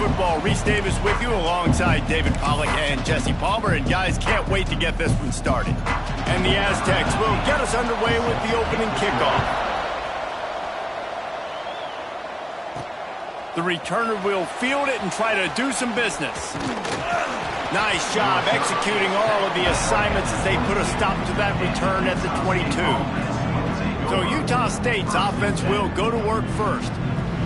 Football. Reese Davis with you alongside David Pollack and Jesse Palmer. And guys, can't wait to get this one started. And the Aztecs will get us underway with the opening kickoff. The returner will field it and try to do some business. Nice job executing all of the assignments as they put a stop to that return at the 22. So Utah State's offense will go to work first.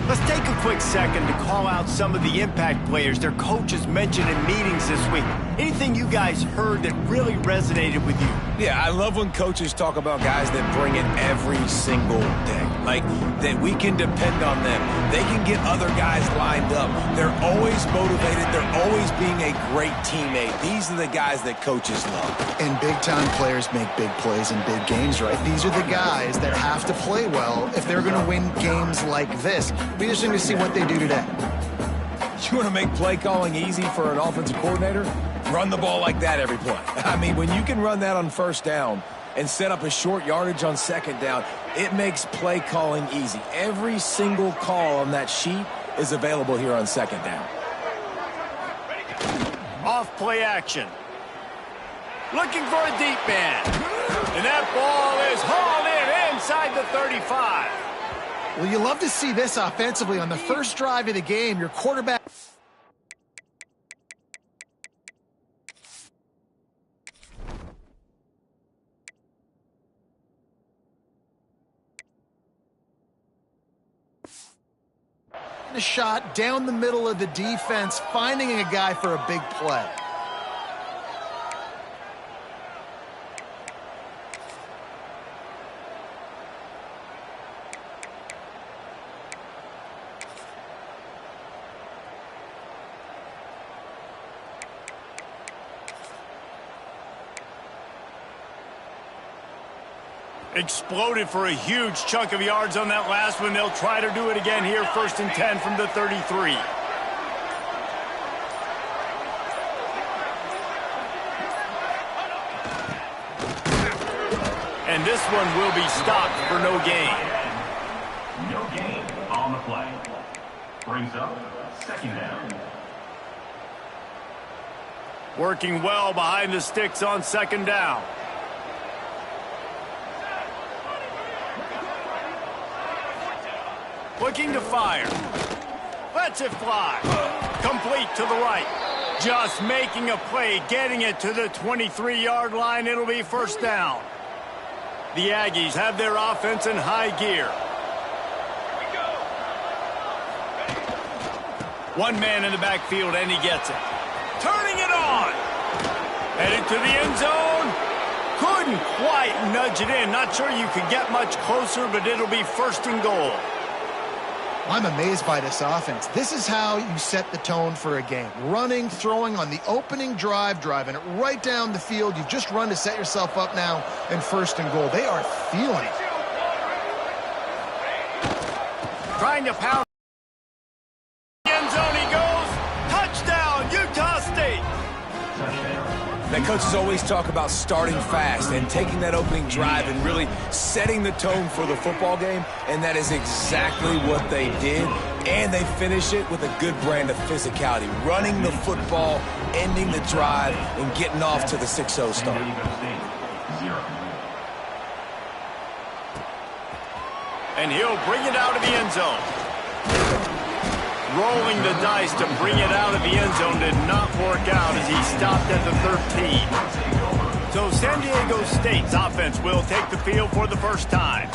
Let's take a quick second to call out some of the impact players their coaches mentioned in meetings this week. Anything you guys heard that really resonated with you? Yeah, I love when coaches talk about guys that bring it every single day. Like, that we can depend on them. They can get other guys lined up. They're always motivated. They're always being a great teammate. These are the guys that coaches love. And big-time players make big plays in big games, right? These are the guys that have to play well if they're going to win games like this. Be interesting to see what they do today. You want to make play calling easy for an offensive coordinator? Run the ball like that every play. I mean, when you can run that on first down and set up a short yardage on second down, it makes play calling easy. Every single call on that sheet is available here on second down. Off play action. Looking for a deep man. And that ball is hauled in inside the 35. Well, you love to see this offensively. On the first drive of the game, your quarterback... a shot down the middle of the defense, finding a guy for a big play. Exploded for a huge chunk of yards on that last one. They'll try to do it again here, 1st and 10 from the 33. And this one will be stopped for no gain. No gain on the play. Brings up second down. Working well behind the sticks on second down. Looking to fire. Lets it fly. Complete to the right. Just making a play, getting it to the 23-yard line. It'll be first down. The Aggies have their offense in high gear. One man in the backfield, and he gets it. Turning it on. Headed to the end zone. Couldn't quite nudge it in. Not sure you could get much closer, but it'll be 1st and goal. I'm amazed by this offense. This is how you set the tone for a game. Running, throwing on the opening drive, driving it right down the field. You've just run to set yourself up now in 1st and goal. They are feeling it. Trying to pound. End zone he goes. Touchdown, Utah State. The coaches always talk about starting fast and taking that opening drive and really setting the tone for the football game, and that is exactly what they did, and they finish it with a good brand of physicality, running the football, ending the drive, and getting off to the 6-0 start. And he'll bring it out of the end zone. Rolling the dice to bring it out of the end zone did not work out as he stopped at the 13. So San Diego State's offense will take the field for the first time.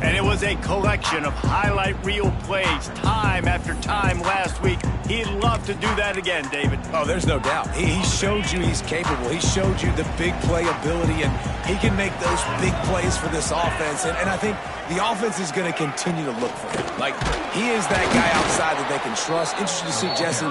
And it was a collection of highlight reel plays time after time last week. He'd love to do that again, David. Oh, there's no doubt. He showed you he's capable. He showed you the big play ability, and he can make those big plays for this offense. And I think the offense is going to continue to look for him. Like, he is that guy outside that they can trust. Interesting to see, Jesse,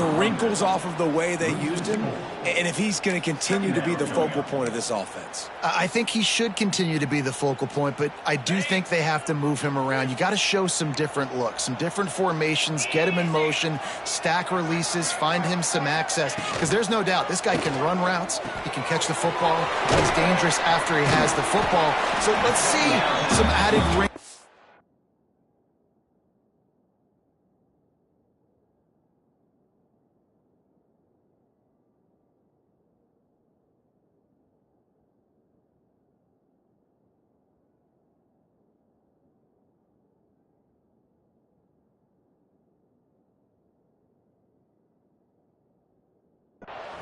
the wrinkles off of the way they used him, and if he's going to continue to be the focal point of this offense. I think he should continue to be the focal point, but I do think they have to move him around. You got to show some different looks, some different formations, get him in motion, stack releases, find him some access, because there's no doubt this guy can run routes, he can catch the football, he's dangerous after he has the football. So let's see some added range.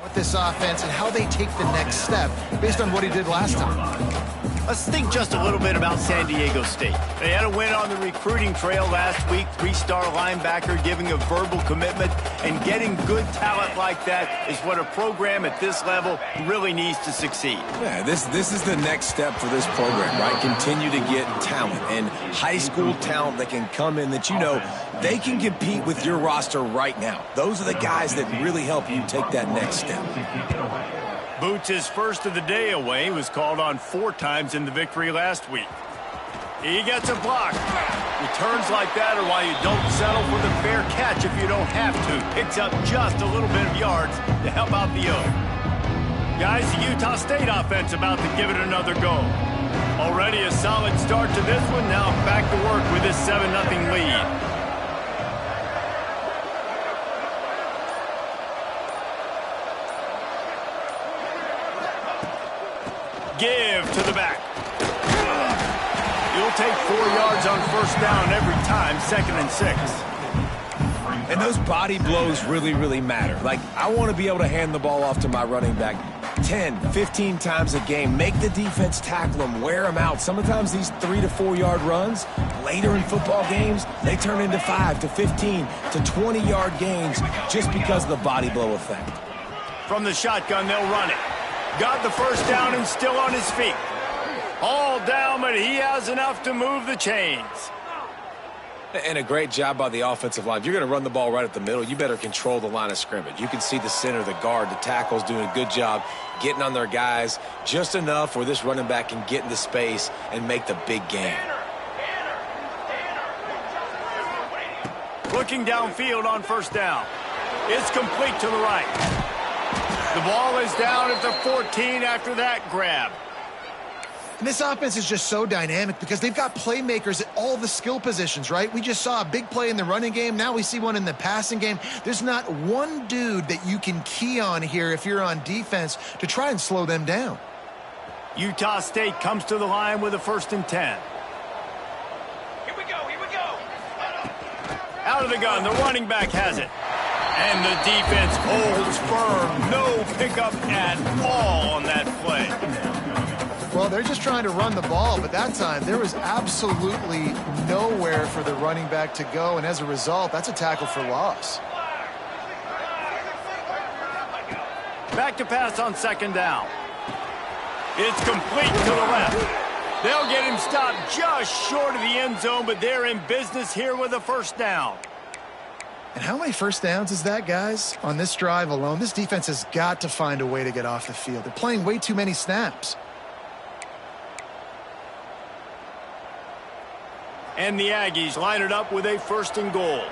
with this offense and how they take the next step based on what he did last time. Let's think just a little bit about San Diego State. They had a win on the recruiting trail last week, three-star linebacker giving a verbal commitment, and getting good talent like that is what a program at this level really needs to succeed. Yeah, this is the next step for this program, right? Continue to get talent and high school talent that can come in that they can compete with your roster right now. Those are the guys that really help you take that next step. Boots' first of the day away was called on 4 times in the victory last week. He gets a block. Returns like that are why you don't settle for the fair catch if you don't have to. Picks up just a little bit of yards to help out the O. Guys, the Utah State offense about to give it another go. Already a solid start to this one. Now back to work with this 7-0 lead. Give to the back. You'll take 4 yards on first down every time, 2nd and 6. And those body blows really, really matter. Like, I want to be able to hand the ball off to my running back 10, 15 times a game. Make the defense tackle them, wear them out. Sometimes these 3 to 4 yard runs, later in football games, they turn into 5 to 15 to 20 yard gains just because of the body blow effect. From the shotgun, they'll run it. Got the first down and still on his feet. All down, but he has enough to move the chains. And a great job by the offensive line. If you're going to run the ball right at the middle, you better control the line of scrimmage. You can see the center, the guard, the tackles doing a good job getting on their guys just enough where this running back can get into space and make the big game. Looking downfield on first down. It's complete to the right. The ball is down at the 14 after that grab. And this offense is just so dynamic because they've got playmakers at all the skill positions, right? We just saw a big play in the running game. Now we see one in the passing game. There's not one dude that you can key on here if you're on defense to try and slow them down. Utah State comes to the line with a 1st and 10. Here we go. Out of the gun, the running back has it. And the defense holds firm. No pickup at all on that play. Well, they're just trying to run the ball, but that time there was absolutely nowhere for the running back to go, and as a result, that's a tackle for loss. Back to pass on 2nd down. It's complete to the left. They'll get him stopped just short of the end zone, but they're in business here with a 1st down. And how many first downs is that, guys? On this drive alone, this defense has got to find a way to get off the field. They're playing way too many snaps. And the Aggies line it up with a 1st and goal.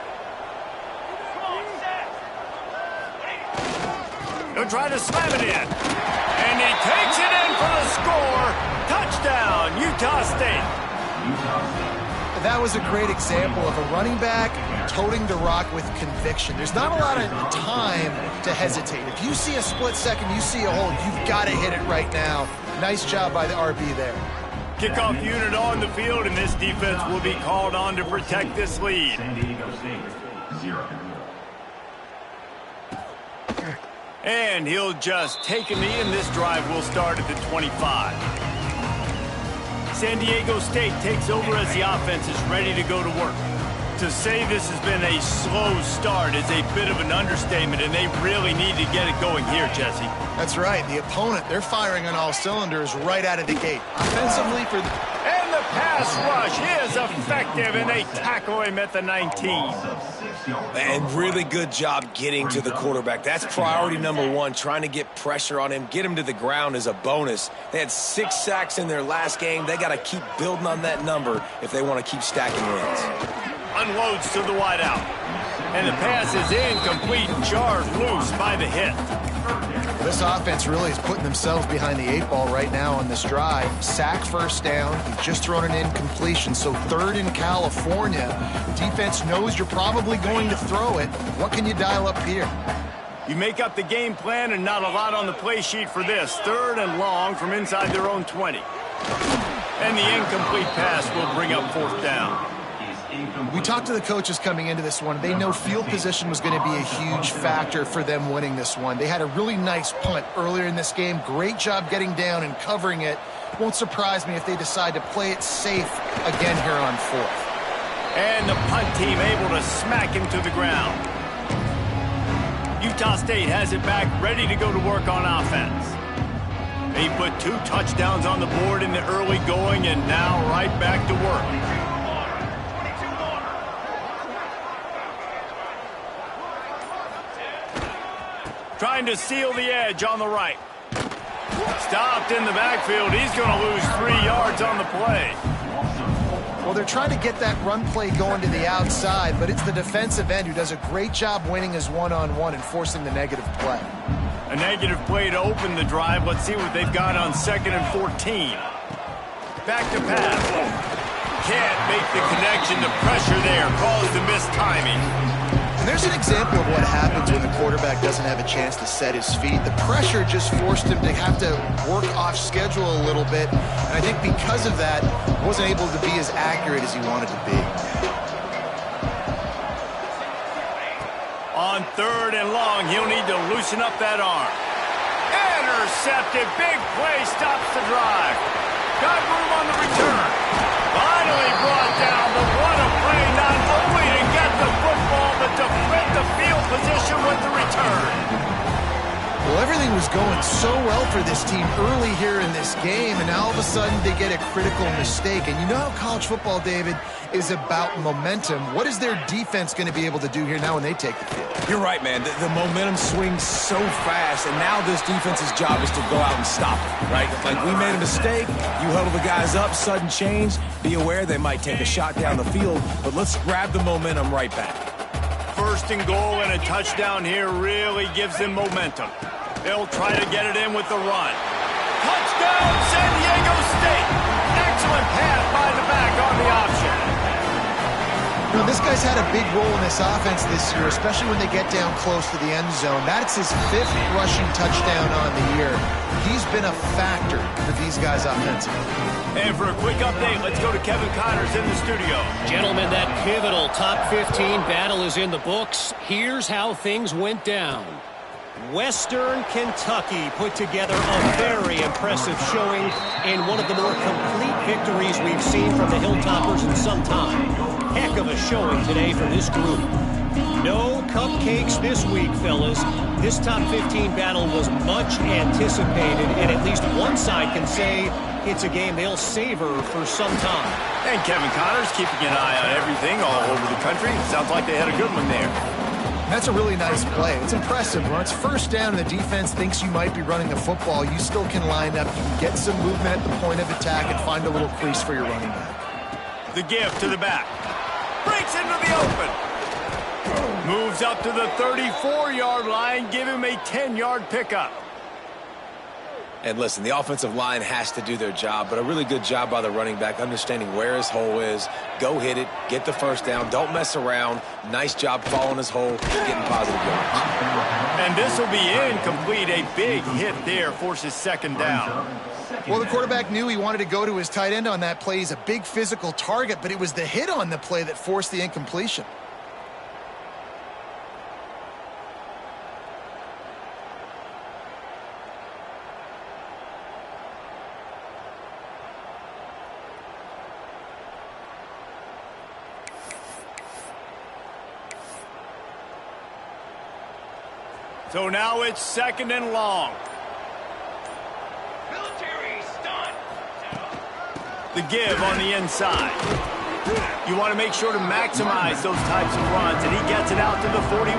He'll try to slam it in. And he takes it in for the score. Touchdown, Utah State. That was a great example of a running back toting the rock with conviction. There's not a lot of time to hesitate. If you see a split second, you see a hole, you've got to hit it right now. Nice job by the RB there. Kickoff unit on the field, and this defense will be called on to protect this lead. San Diego State, 0. And he'll just take a knee, and this drive will start at the 25. San Diego State takes over as the offense is ready to go to work. To say this has been a slow start is a bit of an understatement, and they really need to get it going here, Jesse. That's right. The opponent, they're firing on all cylinders right out of the gate. Offensively for... And the pass rush is effective, and they tackle him at the 19. And really good job getting to the quarterback. That's priority number 1, trying to get pressure on him. Get him to the ground is a bonus. They had 6 sacks in their last game. They got to keep building on that number if they want to keep stacking wins. Unloads to the wideout. And the pass is incomplete, jarred loose by the hit. This offense really is putting themselves behind the 8 ball right now on this drive. Sack 1st down. You've just thrown an incompletion, so 3rd in California. Defense knows you're probably going to throw it. What can you dial up here? You make up the game plan and not a lot on the play sheet for this. 3rd and long from inside their own 20. And the incomplete pass will bring up 4th down. We talked to the coaches coming into this one. They know field position was going to be a huge factor for them winning this one. They had a really nice punt earlier in this game. Great job getting down and covering it. Won't surprise me if they decide to play it safe again here on fourth. And the punt team able to smack him to the ground. Utah State has it back, ready to go to work on offense. They put 2 touchdowns on the board in the early going, and now right back to work. Trying to seal the edge on the right. Stopped in the backfield. He's going to lose 3 yards on the play. Well, they're trying to get that run play going to the outside, but it's the defensive end who does a great job winning his one-on-one and forcing the negative play. A negative play to open the drive. Let's see what they've got on 2nd and 14. Back to pass. Can't make the connection. The pressure there caused the missed timing. And there's an example of what happens when the quarterback doesn't have a chance to set his feet. The pressure just forced him to have to work off schedule a little bit. And I think because of that, he wasn't able to be as accurate as he wanted to be. On 3rd and long, he'll need to loosen up that arm. Intercepted. Big play stops the drive. Got room on the return. Finally brought down, but what a play, not only to get the football, but to flip the field position with the return. Well, everything was going so well for this team early here in this game, and now all of a sudden they get a critical mistake. And you know how college football, David, is about momentum. What is their defense going to be able to do here now when they take the field? You're right, man. The momentum swings so fast, and now this defense's job is to go out and stop it, right? Like, we made a mistake, you huddle the guys up, sudden change, be aware they might take a shot down the field, but let's grab the momentum right back. 1st and goal and a touchdown here really gives them momentum. They'll try to get it in with the run. Touchdown, San Diego State! Excellent pass by the back on the option. You know, this guy's had a big role in this offense this year, especially when they get down close to the end zone. That's his 5th rushing touchdown on the year. He's been a factor for these guys offensively. And for a quick update, let's go to Kevin Connors in the studio. Gentlemen, that pivotal top 15 battle is in the books. Here's how things went down. Western Kentucky put together a very impressive showing in one of the more complete victories we've seen from the Hilltoppers in some time. Heck of a showing today for this group. No cupcakes this week, fellas. This top 15 battle was much anticipated, and at least one side can say it's a game they'll savor for some time. And Kevin Connors keeping an eye on everything all over the country. Sounds like they had a good one there. That's a really nice play. It's impressive. When it's 1st down and the defense thinks you might be running the football, you still can line up. You can get some movement at the point of attack and find a little crease for your running back. The give to the back. Breaks into the open. Moves up to the 34-yard line. Give him a 10-yard pickup. And listen, the offensive line has to do their job, but a really good job by the running back, understanding where his hole is. Go hit it, get the 1st down, don't mess around. Nice job following his hole, getting positive yards. And this will be incomplete. A big hit there forces 2nd down. Well, the quarterback knew he wanted to go to his tight end on that play. He's a big physical target, but it was the hit on the play that forced the incompletion. So now it's 2nd and long. Military stunt. The give on the inside. You want to make sure to maximize those types of runs, and he gets it out to the 41.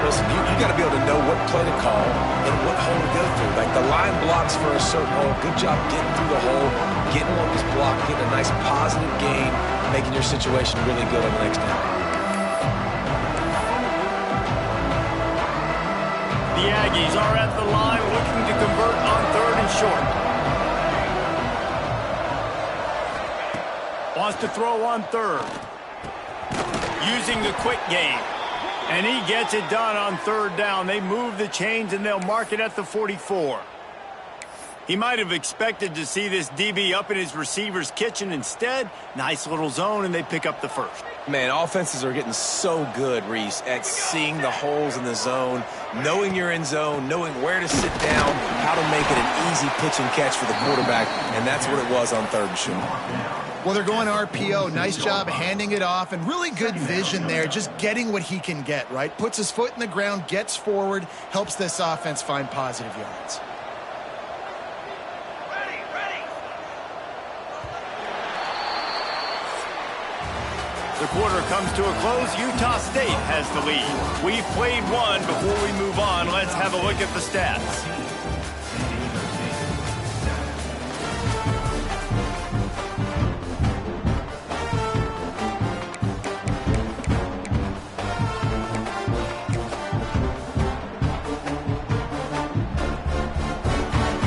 Listen, you got to be able to know what play to call and what hole to go through. Like, the line blocks for a certain hole. Good job getting through the hole, getting what was blocked, getting a nice positive gain, making your situation really good on the next down. The Aggies are at the line looking to convert on 3rd and short. Wants to throw on 3rd. Using the quick game. And he gets it done on 3rd down. They move the chains and they'll mark it at the 44. He might have expected to see this DB up in his receiver's kitchen. Instead, nice little zone, and they pick up the first. Man, offenses are getting so good, Reese, at seeing the holes in the zone, knowing you're in zone, knowing where to sit down, how to make it an easy pitch and catch for the quarterback, and that's what it was on 3rd and short. Well, they're going RPO. Nice job handing it off, and really good vision there, just getting what he can get, right? Puts his foot in the ground, gets forward, helps this offense find positive yards. The quarter comes to a close. Utah State has the lead. We've played one. Before we move on, let's have a look at the stats.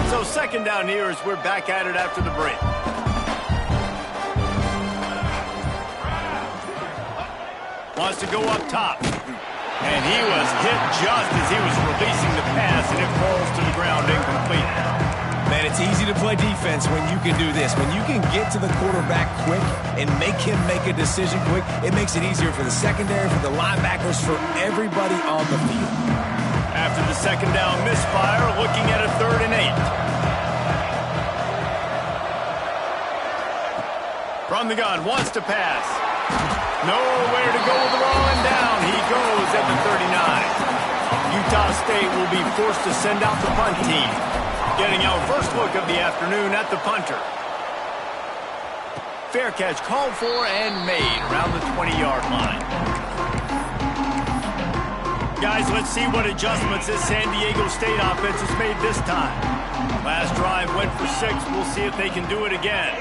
So 2nd down here as we're back at it after the break. Wants to go up top. And he was hit just as he was releasing the pass, and it falls to the ground incomplete. Man, it's easy to play defense when you can do this. When you can get to the quarterback quick and make him make a decision quick, it makes it easier for the secondary, for the linebackers, for everybody on the field. After the 2nd down misfire, looking at a 3rd and 8. From the gun, wants to pass. Nowhere to go with the ball, and down he goes at the 39. Utah State will be forced to send out the punt team. Getting our first look of the afternoon at the punter. Fair catch called for and made around the 20-yard line. Guys, let's see what adjustments this San Diego State offense has made this time. Last drive went for 6. We'll see if they can do it again.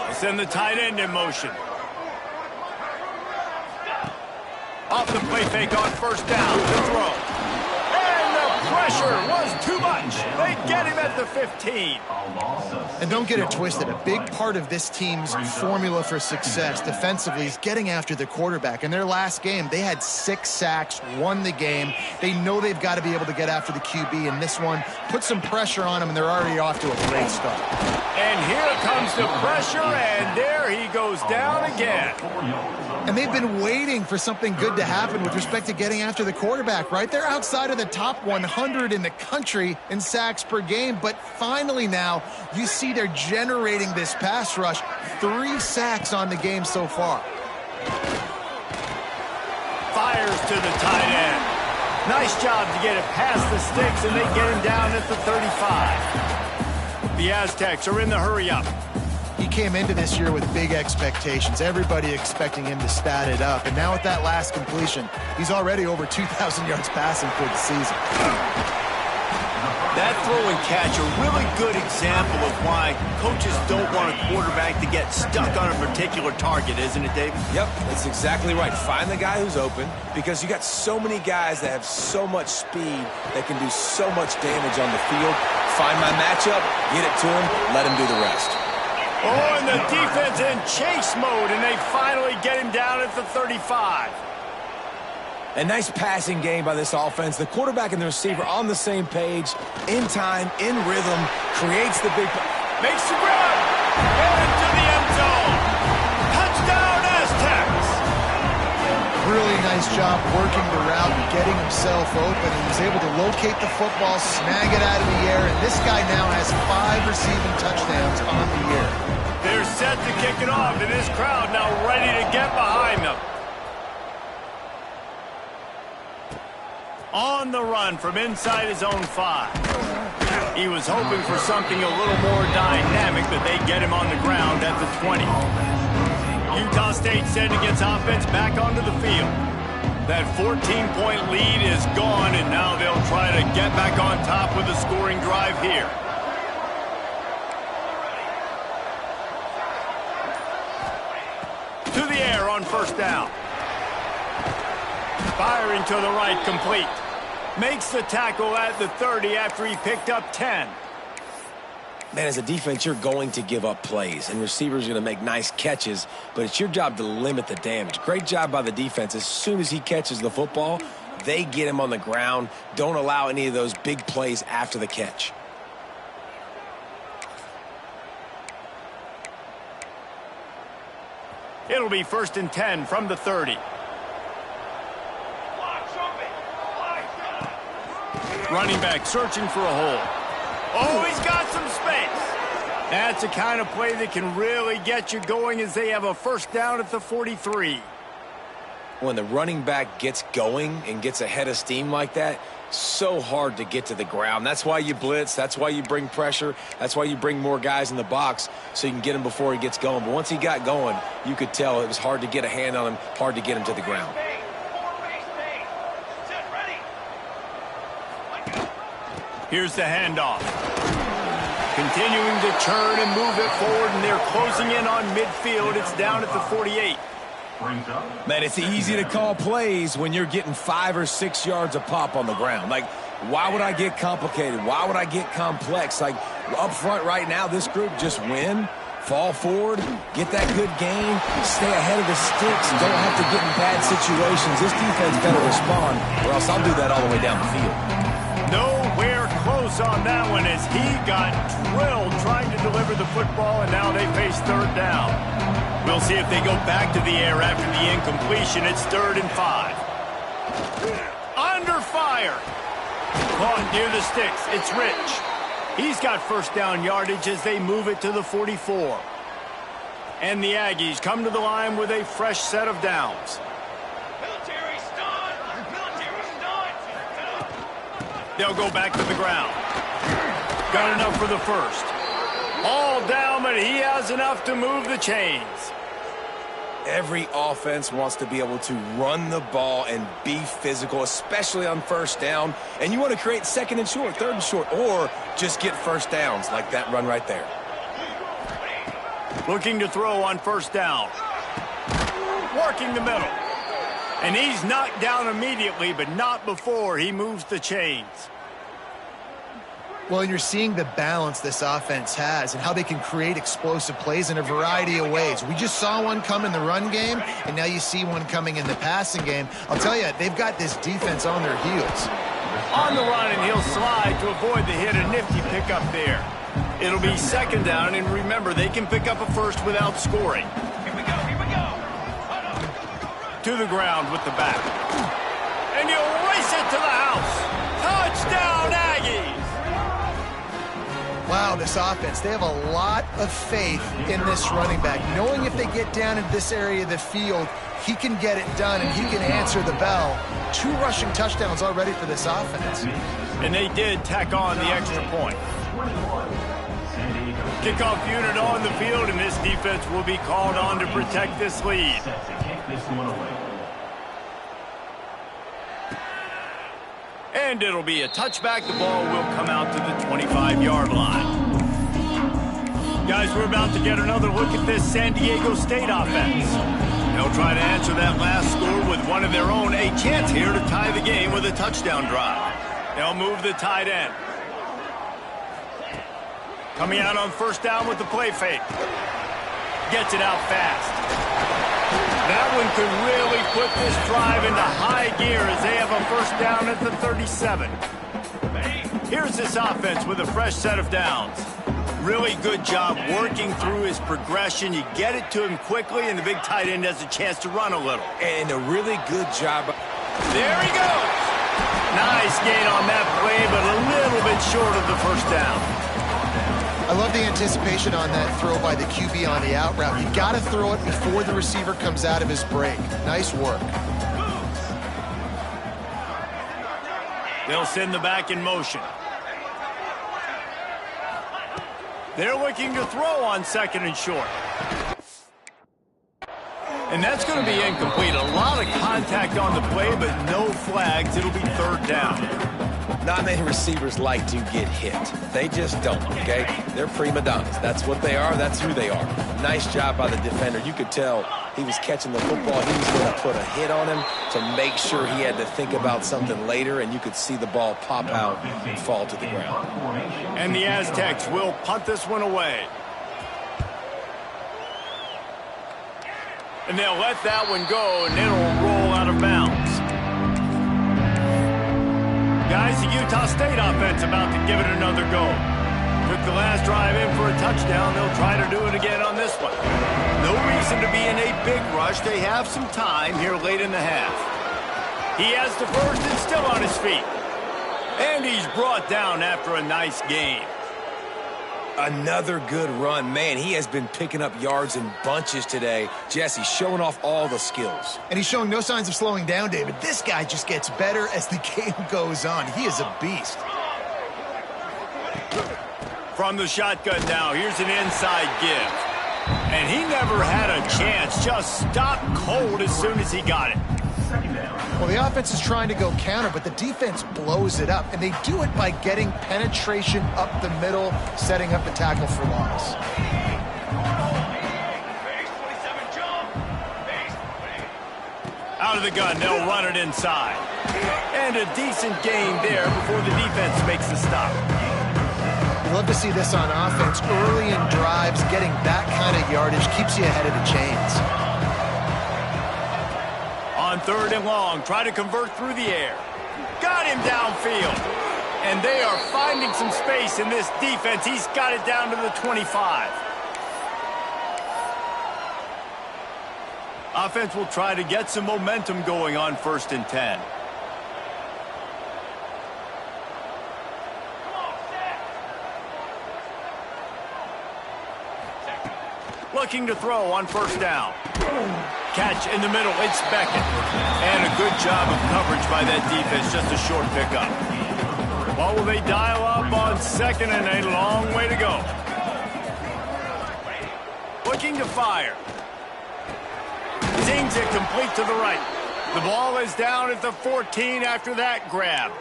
They send the tight end in motion. Off the play fake on 1st down to throw. And the pressure was too much. They get him at the 15. And don't get it twisted. A big part of this team's formula for success defensively is getting after the quarterback. In their last game, they had 6 sacks, won the game. They know they've got to be able to get after the QB, and this one put some pressure on them, and they're already off to a great start. And here comes the pressure, and there he goes down again. And they've been waiting for something good to happen with respect to getting after the quarterback, right? They're outside of the top 100 in the country in sacks per game, but finally now you see they're generating this pass rush. 3 sacks on the game so far. Fires to the tight end. Nice job to get it past the sticks, and they get him down at the 35. The Aztecs are in the hurry-up. He came into this year with big expectations. Everybody expecting him to stat it up. And now with that last completion, he's already over 2,000 yards passing for the season. That throw and catch, a really good example of why coaches don't want a quarterback to get stuck on a particular target, isn't it, David? Yep, that's exactly right. Find the guy who's open, because you got so many guys that have so much speed that can do so much damage on the field. Find my matchup, get it to him, let him do the rest. Oh, and the defense in chase mode, and they finally get him down at the 35. A nice passing game by this offense. The quarterback and the receiver on the same page, in time, in rhythm, creates the big... Makes the grab, and into the end zone. Touchdown, Aztecs! Really nice job working the route and getting himself open. He was able to locate the football, snag it out of the air, and this guy now has 5 receiving touchdowns on the year. They're set to kick it off, and this crowd now ready to get behind them. On the run from inside his own 5. He was hoping for something a little more dynamic, but they get him on the ground at the 20. Utah State sending its offense back onto the field. That 14-point lead is gone, and now they'll try to get back on top with a scoring drive here. To the air on 1st down. Firing to the right, complete. Makes the tackle at the 30 after he picked up 10. Man, as a defense, you're going to give up plays, and receivers are going to make nice catches, but it's your job to limit the damage. Great job by the defense. As soon as he catches the football, they get him on the ground. Don't allow any of those big plays after the catch. It'll be 1st and 10 from the 30. Running back searching for a hole. Oh, he's got some space. That's the kind of play that can really get you going as they have a 1st down at the 43. When the running back gets going and gets ahead of steam like that, so hard to get to the ground. That's why you blitz. That's why you bring pressure. That's why you bring more guys in the box so you can get him before he gets going. But once he got going, you could tell it was hard to get a hand on him, hard to get him to the ground. Here's the handoff. Continuing to turn and move it forward, and they're closing in on midfield. It's down at the 48. Man, it's easy to call plays when you're getting 5 or 6 yards a pop on the ground. Like, why would I get complicated? Why would I get complex? Like, up front right now, this group just win, fall forward, get that good gain, stay ahead of the sticks, don't have to get in bad situations. This defense better respond, or else I'll do that all the way down the field. Nowhere close on that one as he got drilled trying to deliver the football, and now they face 3rd down. We'll see if they go back to the air after the incompletion. It's 3rd and 5. Under fire. Caught near the sticks. It's Rich. He's got 1st down yardage as they move it to the 44. And the Aggies come to the line with a fresh set of downs. They'll go back to the ground. Got enough for the 1st. All down, but he has enough to move the chains. Every offense wants to be able to run the ball and be physical, especially on 1st down. And you want to create 2nd and short, 3rd and short, or just get 1st downs like that run right there. Looking to throw on 1st down. Working the middle. And he's knocked down immediately, but not before he moves the chains. Well, and you're seeing the balance this offense has and how they can create explosive plays in a variety of ways. We just saw one come in the run game, and now you see one coming in the passing game. I'll tell you, they've got this defense on their heels. On the run, and he'll slide to avoid the hit. A nifty pickup there. It'll be 2nd down, and remember, they can pick up a 1st without scoring. Here we go, here we go. To the ground with the back. And he'll race it to the house. Touchdown, Aggies! Wow, this offense, they have a lot of faith in this running back, knowing if they get down in this area of the field, he can get it done and he can answer the bell. 2 rushing touchdowns already for this offense. And they did tack on the extra point. Kickoff unit on the field, and this defense will be called on to protect this lead. And it'll be a touchback. The ball will come out to the 25-yard line. Guys, we're about to get another look at this San Diego State offense. They'll try to answer that last score with one of their own. A chance here to tie the game with a touchdown drive. They'll move the tight end. Coming out on 1st down with the play fake. Gets it out fast. That one could really put this drive into high gear as they have a 1st down at the 37. Here's this offense with a fresh set of downs. Really good job working through his progression. You get it to him quickly, and the big tight end has a chance to run a little. And a really good job. There he goes. Nice gain on that play, but a little bit short of the 1st down. I love the anticipation on that throw by the QB on the out route. You got to throw it before the receiver comes out of his break. Nice work. They'll send the back in motion. They're looking to throw on 2nd and short. And that's going to be incomplete. A lot of contact on the play, but no flags. It'll be 3rd down. Not many receivers like to get hit. They just don't, okay? They're prima donnas. That's what they are. That's who they are. Nice job by the defender. You could tell he was catching the football. He was going to put a hit on him to make sure he had to think about something later, and you could see the ball pop out and fall to the ground. And the Aztecs will punt this one away. And they'll let that one go, and it'll roll out of bounds. Guys, the Utah State offense about to give it another go. Took the last drive in for a touchdown. They'll try to do it again on this one. No reason to be in a big rush. They have some time here late in the half. He has the first and still on his feet. And he's brought down after a nice gain. Another good run. Man, he has been picking up yards in bunches today. Jesse showing off all the skills. And he's showing no signs of slowing down, David. This guy just gets better as the game goes on. He is a beast. From the shotgun now, here's an inside give. And he never had a chance. Just stopped cold as soon as he got it. Well, the offense is trying to go counter, but the defense blows it up. And they do it by getting penetration up the middle, setting up the tackle for loss. Out of the gun, they'll run it inside. And a decent gain there before the defense makes the stop. You love to see this on offense. Early in drives, getting that kind of yardage keeps you ahead of the chains. On third and long, try to convert through the air. Got him downfield. And they are finding some space in this defense. He's got it down to the 25. Offense will try to get some momentum going on 1st and 10. Looking to throw on 1st down. Catch in the middle, it's Beckett. And a good job of coverage by that defense, just a short pickup. What will they dial up on 2nd and a long way to go? Looking to fire. Zings it complete to the right. The ball is down at the 14 after that grab.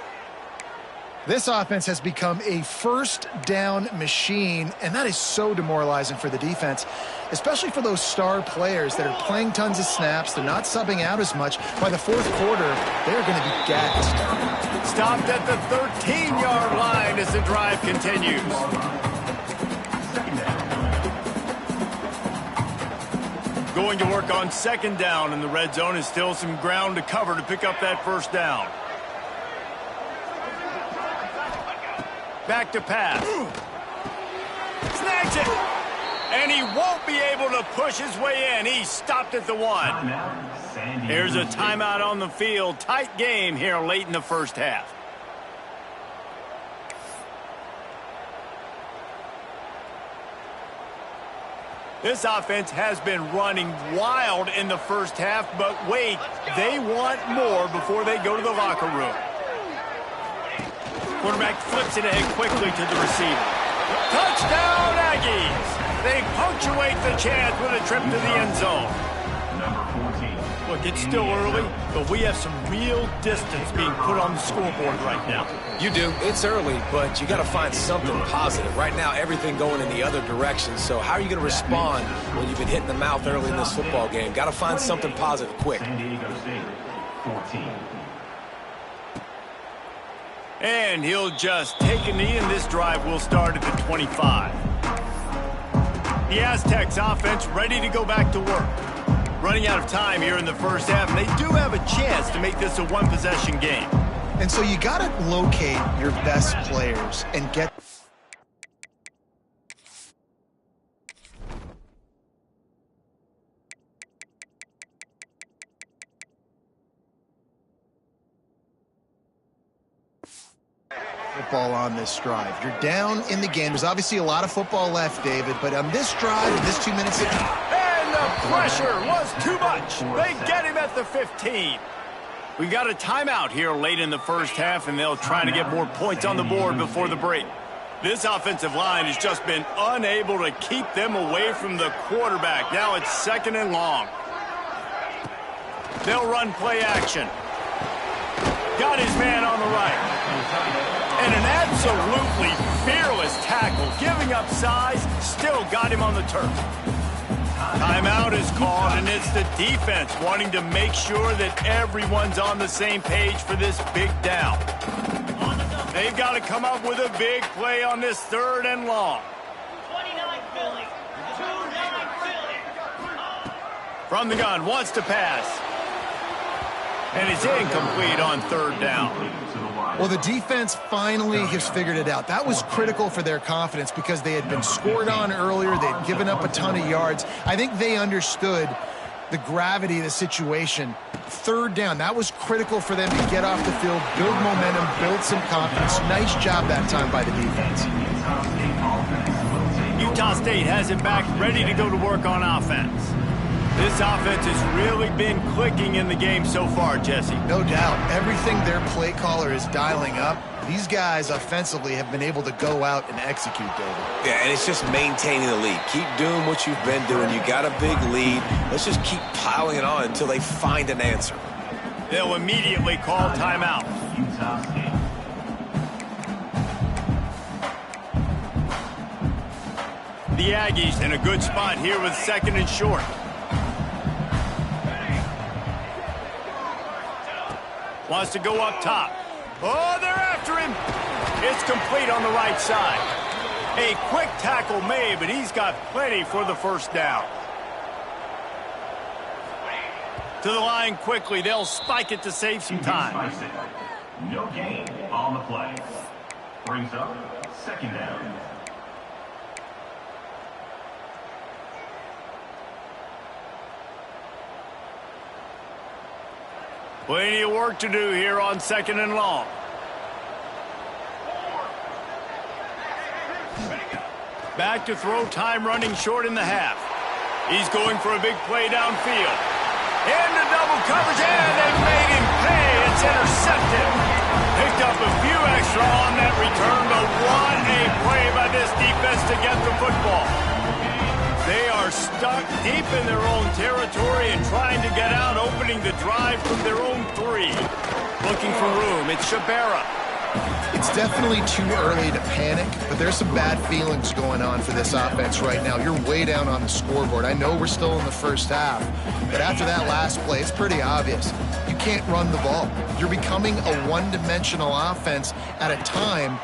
This offense has become a 1st down machine, and that is so demoralizing for the defense, especially for those star players that are playing tons of snaps. They're not subbing out as much. By the 4th quarter, they're going to be gassed. Stopped at the 13-yard line as the drive continues. Going to work on 2nd down in the red zone, and still some ground to cover to pick up that 1st down. Back to pass. Snags it. And he won't be able to push his way in. He stopped at the 1. Here's a timeout on the field. Tight game here late in the 1st half. This offense has been running wild in the 1st half, but wait, they want more before they go to the locker room. Quarterback flips it ahead quickly to the receiver. Touchdown, Aggies! They punctuate the chance with a trip to the end zone. Look, it's still early, but we have some real distance being put on the scoreboard right now. You do. It's early, but you got to find something positive. Right now, everything going in the other direction. So how are you going to respond when you've been hit in the mouth early in this football game? Got to find something positive quick. San Diego State, 14. And he'll just take a knee, and this drive will start at the 25. The Aztecs offense ready to go back to work. Running out of time here in the 1st half, and they do have a chance to make this a one-possession game. And so you got to locate your best players and get... football on this drive. You're down in the game. There's obviously a lot of football left, David, but on this drive, this 2 minutes... And the pressure was too much. They get him at the 15. We got a timeout here late in the 1st half, and they'll try to get more points on the board before the break. This offensive line has just been unable to keep them away from the quarterback. Now it's 2nd and long. They'll run play action. Got his man on the right. And an absolutely fearless tackle, giving up size, still got him on the turf. Timeout is called, and it's the defense wanting to make sure that everyone's on the same page for this big down. They've got to come up with a big play on this 3rd and long. 29 Philly. 29 Philly. From the gun, wants to pass. And it's incomplete on 3rd down. Well, the defense finally has figured it out. That was critical for their confidence because they had been scored on earlier. They had given up a ton of yards. I think they understood the gravity of the situation. Third down, that was critical for them to get off the field, build momentum, build some confidence. Nice job that time by the defense. Utah State has it back, ready to go to work on offense. This offense has really been clicking in the game so far, Jesse. No doubt. Everything their play caller is dialing up, these guys offensively have been able to go out and execute, David. Yeah, and it's just maintaining the lead. Keep doing what you've been doing. You got a big lead. Let's just keep piling it on until they find an answer. They'll immediately call timeout. Utah State. The Aggies in a good spot here with second and short. Wants to go up top. Oh, they're after him. It's complete on the right side. A quick tackle made, but he's got plenty for the first down. To the line quickly. They'll spike it to save some time. No gain on the play. Brings up second down. Plenty of work to do here on second and long. Back to throw, time running short in the half. He's going for a big play downfield. Into double coverage, and they made him pay. It's intercepted. Picked up a few extra on that return, but what a play by this defense to get the football. They are stuck deep in their own territory and trying to get out, opening the drive from their own 3. Looking for room. It's Shabara. It's definitely too early to panic, but there's some bad feelings going on for this offense right now. You're way down on the scoreboard. I know we're still in the first half, but after that last play, it's pretty obvious. You can't run the ball. You're becoming a one-dimensional offense at a time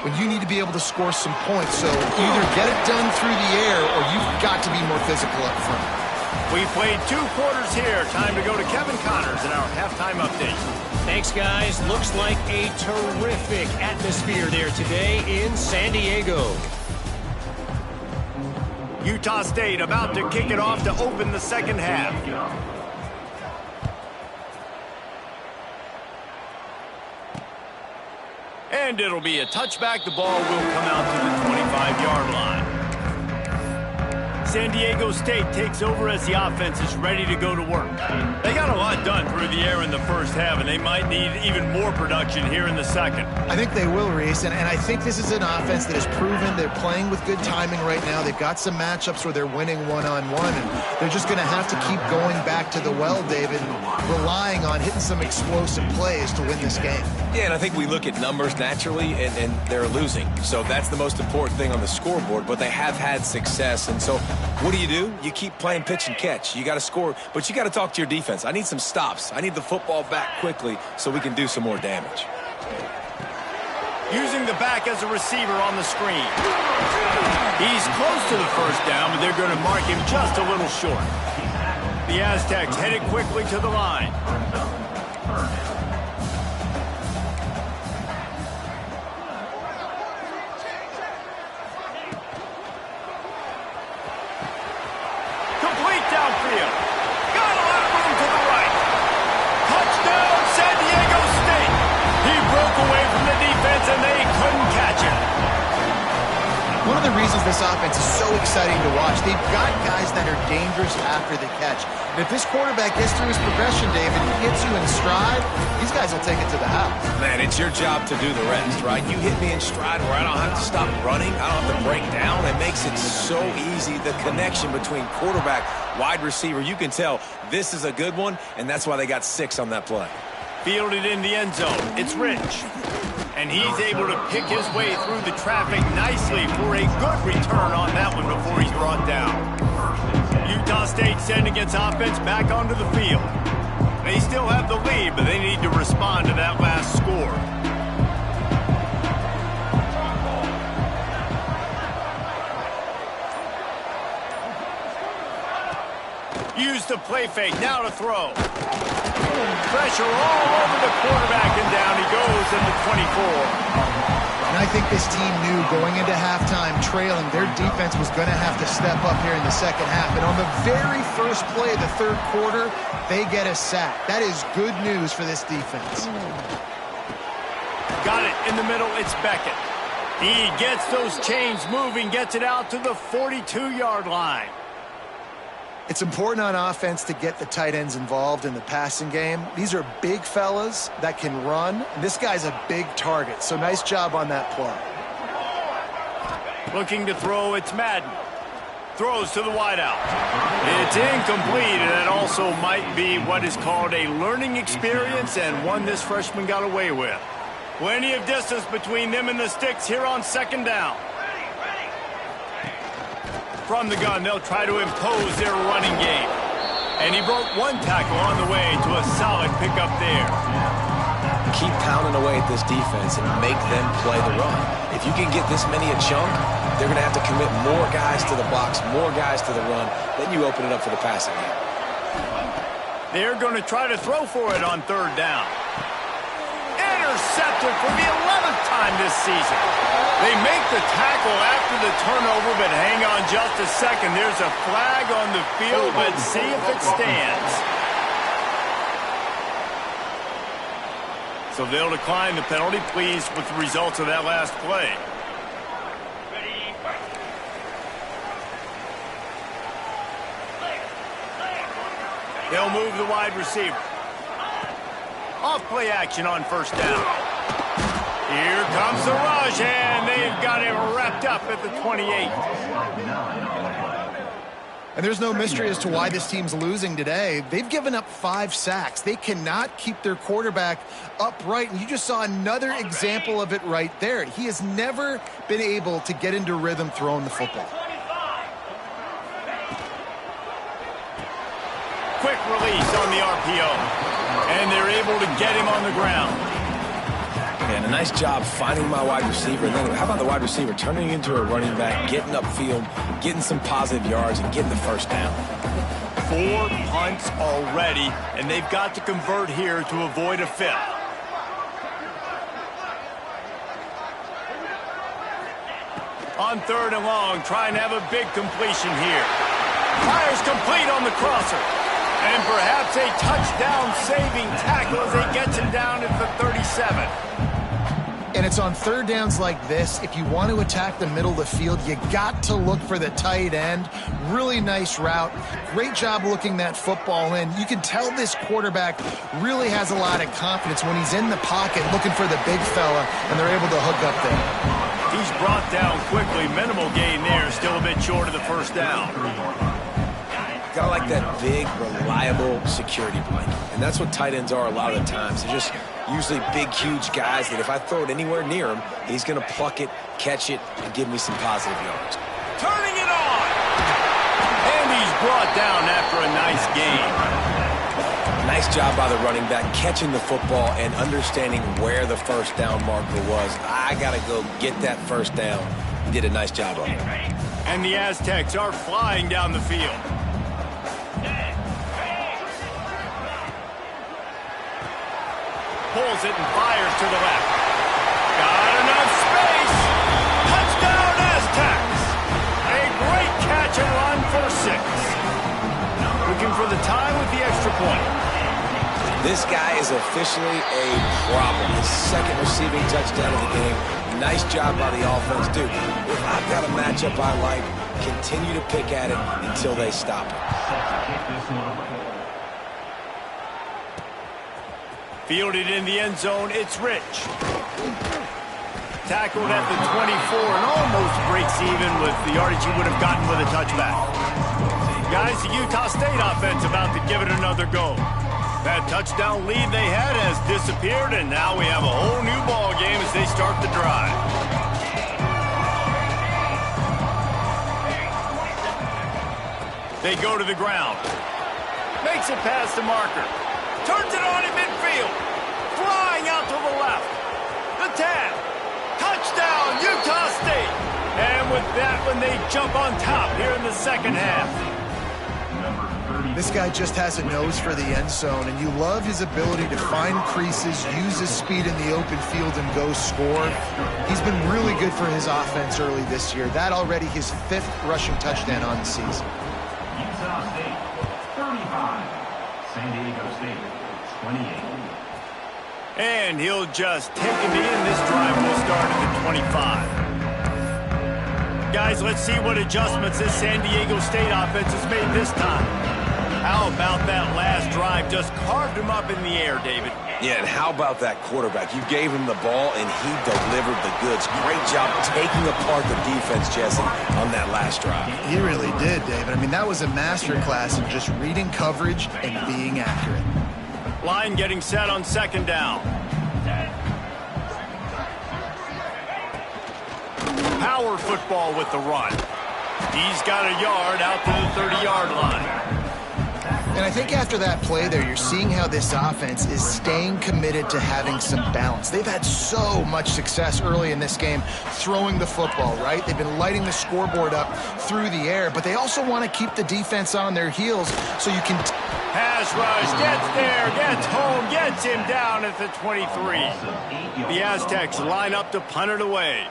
when you need to be able to score some points. So either get it done through the air or you've got to be more physical up front. We played 2 quarters here. Time to go to Kevin Connors in our halftime update. Thanks, guys. Looks like a terrific atmosphere there today in San Diego. Utah State about to kick it off to open the second half. And it'll be a touchback. The ball will come out to the 25-yard line. San Diego State takes over as the offense is ready to go to work. They got a lot done through the air in the first half, and they might need even more production here in the second. I think they will, Reese, and I think this is an offense that has proven they're playing with good timing right now. They've got some matchups where they're winning one-on-one, and they're just going to have to keep going back to the well, David, and relying on hitting some explosive plays to win this game. Yeah, and I think we look at numbers naturally, and they're losing. So that's the most important thing on the scoreboard, but they have had success. And so what do? You keep playing pitch and catch. You got to score, but you got to talk to your defense. I need some stops. I need the football back quickly so we can do some more damage. Using the back as a receiver on the screen. He's close to the first down, but they're going to mark him just a little short. The Aztecs headed quickly to the line. Complete downfield. Got a lot of room to the right. Touchdown, San Diego State. He broke away from the defense, and they couldn't catch him. One of the reasons this offense is so exciting to watch, they've got guys that are dangerous after the catch. And if this quarterback gets through his progression, David, he hits you in stride, these guys will take it to the house. Man, it's your job to do the rest, right? You hit me in stride where I don't have to stop running. I don't have to break down. It makes it so easy. The connection between quarterback, wide receiver, you can tell this is a good one, and that's why they got 6 on that play. Fielded in the end zone. It's Rich. And he's able to pick his way through the traffic nicely for a good return on that one before he's brought down. Utah State sending its offense back onto the field. They still have the lead, but they need to respond to that last score. Use the play fake, now to throw. Pressure all over the quarterback, and down he goes in the And I think this team knew going into halftime trailing, their defense was going to have to step up here in the second half. And on the very first play of the third quarter, they get a sack. That is good news for this defense. Got it in the middle. It's Beckett. He gets those chains moving, gets it out to the 42-yard line. It's important on offense to get the tight ends involved in the passing game. These are big fellas that can run. This guy's a big target, so nice job on that play. Looking to throw, it's Madden. Throws to the wideout. It's incomplete, and that also might be what is called a learning experience and one this freshman got away with. Plenty of distance between them and the sticks here on second down. From the gun, they'll try to impose their running game. And he broke one tackle on the way to a solid pickup there. Keep pounding away at this defense and make them play the run. If you can get this many a chunk, they're going to have to commit more guys to the box, more guys to the run. Then you open it up for the passing game. They're going to try to throw for it on third down. Intercepted for the 11th time this season. They make the tackle after the turnover, but hang on just a second. There's a flag on the field. Let's see if it stands. So they'll decline the penalty. Pleased with the results of that last play. They'll move the wide receiver. Off play action on first down. Here comes the rush, and they've got it wrapped up at the 28. And there's no mystery as to why this team's losing today. They've given up 5 sacks. They cannot keep their quarterback upright, and you just saw another example of it right there. He has never been able to get into rhythm throwing the football. Quick release on the RPO, and they're able to get him on the ground. And a nice job finding my wide receiver. And then how about the wide receiver turning into a running back, getting upfield, getting some positive yards, and getting the first down. 4 punts already, and they've got to convert here to avoid a 5th. On third and long, trying to have a big completion here. Fires complete on the crosser. And perhaps a touchdown-saving tackle as they get him down at the 37. And it's on third downs like this. If you want to attack the middle of the field, you got to look for the tight end. Really nice route. Great job looking that football in. You can tell this quarterback really has a lot of confidence when he's in the pocket looking for the big fella, and they're able to hook up there. He's brought down quickly. Minimal gain there. Still a bit short of the first down. Got to like that big, reliable security blanket. And that's what tight ends are a lot of the times. They're just usually big, huge guys that if I throw it anywhere near him, he's going to pluck it, catch it, and give me some positive yards. Turning it on! And he's brought down after a nice gain. Nice job by the running back, catching the football and understanding where the first down marker was. I got to go get that first down. He did a nice job on it. And the Aztecs are flying down the field. Pulls it and fires to the left. Got enough space. Touchdown, Aztecs. A great catch and run for 6. Looking for the tie with the extra point. This guy is officially a problem. His second receiving touchdown of the game. Nice job by the offense. Dude, if I've got a matchup I like, continue to pick at it until they stop it. Fielded in the end zone, it's Rich. Tackled at the 24 and almost breaks even with the yardage he would have gotten with a touchback. Guys, the Utah State offense about to give it another go. That touchdown lead they had has disappeared, and now we have a whole new ball game as they start the drive. They go to the ground. Makes it past the marker. Turns it on in midfield. Flying out to the left. The 10. Touchdown, Utah State. And with that one, they jump on top here in the second half. Number This guy just has a nose for the end zone, and you love his ability to find creases, use his speed in the open field, and go score. He's been really good for his offense early this year. That already his 5th rushing touchdown on the season. Utah State, 35. San Diego State, 28. And he'll just take him in. This drive will start at the 25. Guys, let's see what adjustments this San Diego State offense has made this time. How about that last drive? Just carved him up in the air, David. Yeah, and how about that quarterback? You gave him the ball, and he delivered the goods. Great job taking apart the defense, Jesse, on that last drive. He really did, David. I mean, that was a masterclass in just reading coverage and being accurate. Line getting set on 2nd down. Power football with the run. He's got a yard out to the 30-yard line. And I think after that play there, you're seeing how this offense is staying committed to having some balance. They've had so much success early in this game throwing the football, right? They've been lighting the scoreboard up through the air, but they also want to keep the defense on their heels so you can... Pass rush, gets there, gets home, gets him down at the 23. The Aztecs line up to punt it away.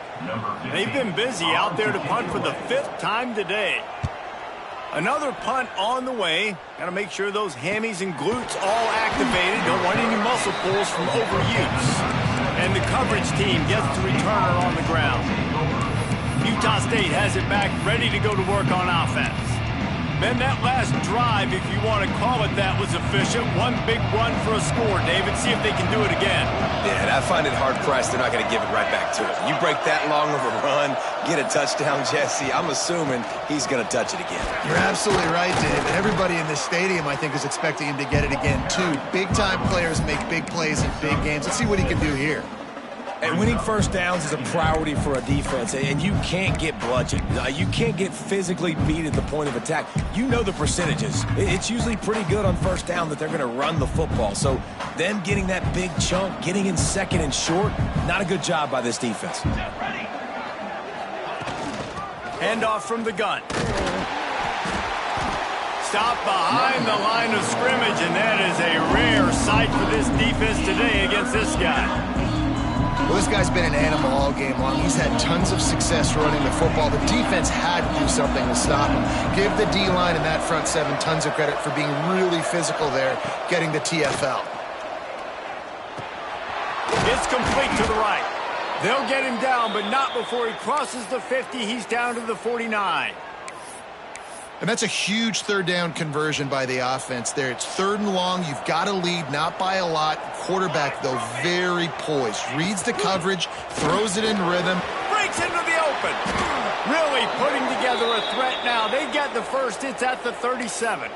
They've been busy out there to punt for the 5th time today. Another punt on the way. Got to make sure those hammies and glutes all activated. Don't want any muscle pulls from overuse. And the coverage team gets the returner on the ground. Utah State has it back, ready to go to work on offense. Man, that last drive, if you want to call it that, was efficient. One big run for a score, David. See if they can do it again. Yeah, and I find it hard-pressed they're not going to give it right back to him. You break that long of a run, get a touchdown, Jesse, I'm assuming he's going to touch it again. You're absolutely right, David. Everybody in this stadium, I think, is expecting him to get it again, too. Big-time players make big plays in big games. Let's see what he can do here. And winning first downs is a priority for a defense, and you can't get bludgeoned. You can't get physically beat at the point of attack. You know the percentages. It's usually pretty good on first down that they're going to run the football. So them getting that big chunk, getting in 2nd and short, not a good job by this defense. Handoff from the gun. Stop behind the line of scrimmage, and that is a rare sight for this defense today against this guy. Well, this guy's been an animal all game long. He's had tons of success running the football. The defense had to do something to stop him. Give the D-line and that front 7 tons of credit for being really physical there, getting the TFL. It's complete to the right. They'll get him down, but not before he crosses the 50. He's down to the 49. And that's a huge 3rd down conversion by the offense there. It's 3rd and long. You've got to lead, not by a lot. Quarterback, though, very poised. Reads the coverage, throws it in rhythm. Breaks into the open. Really putting together a threat now. They get the first. It's at the 37.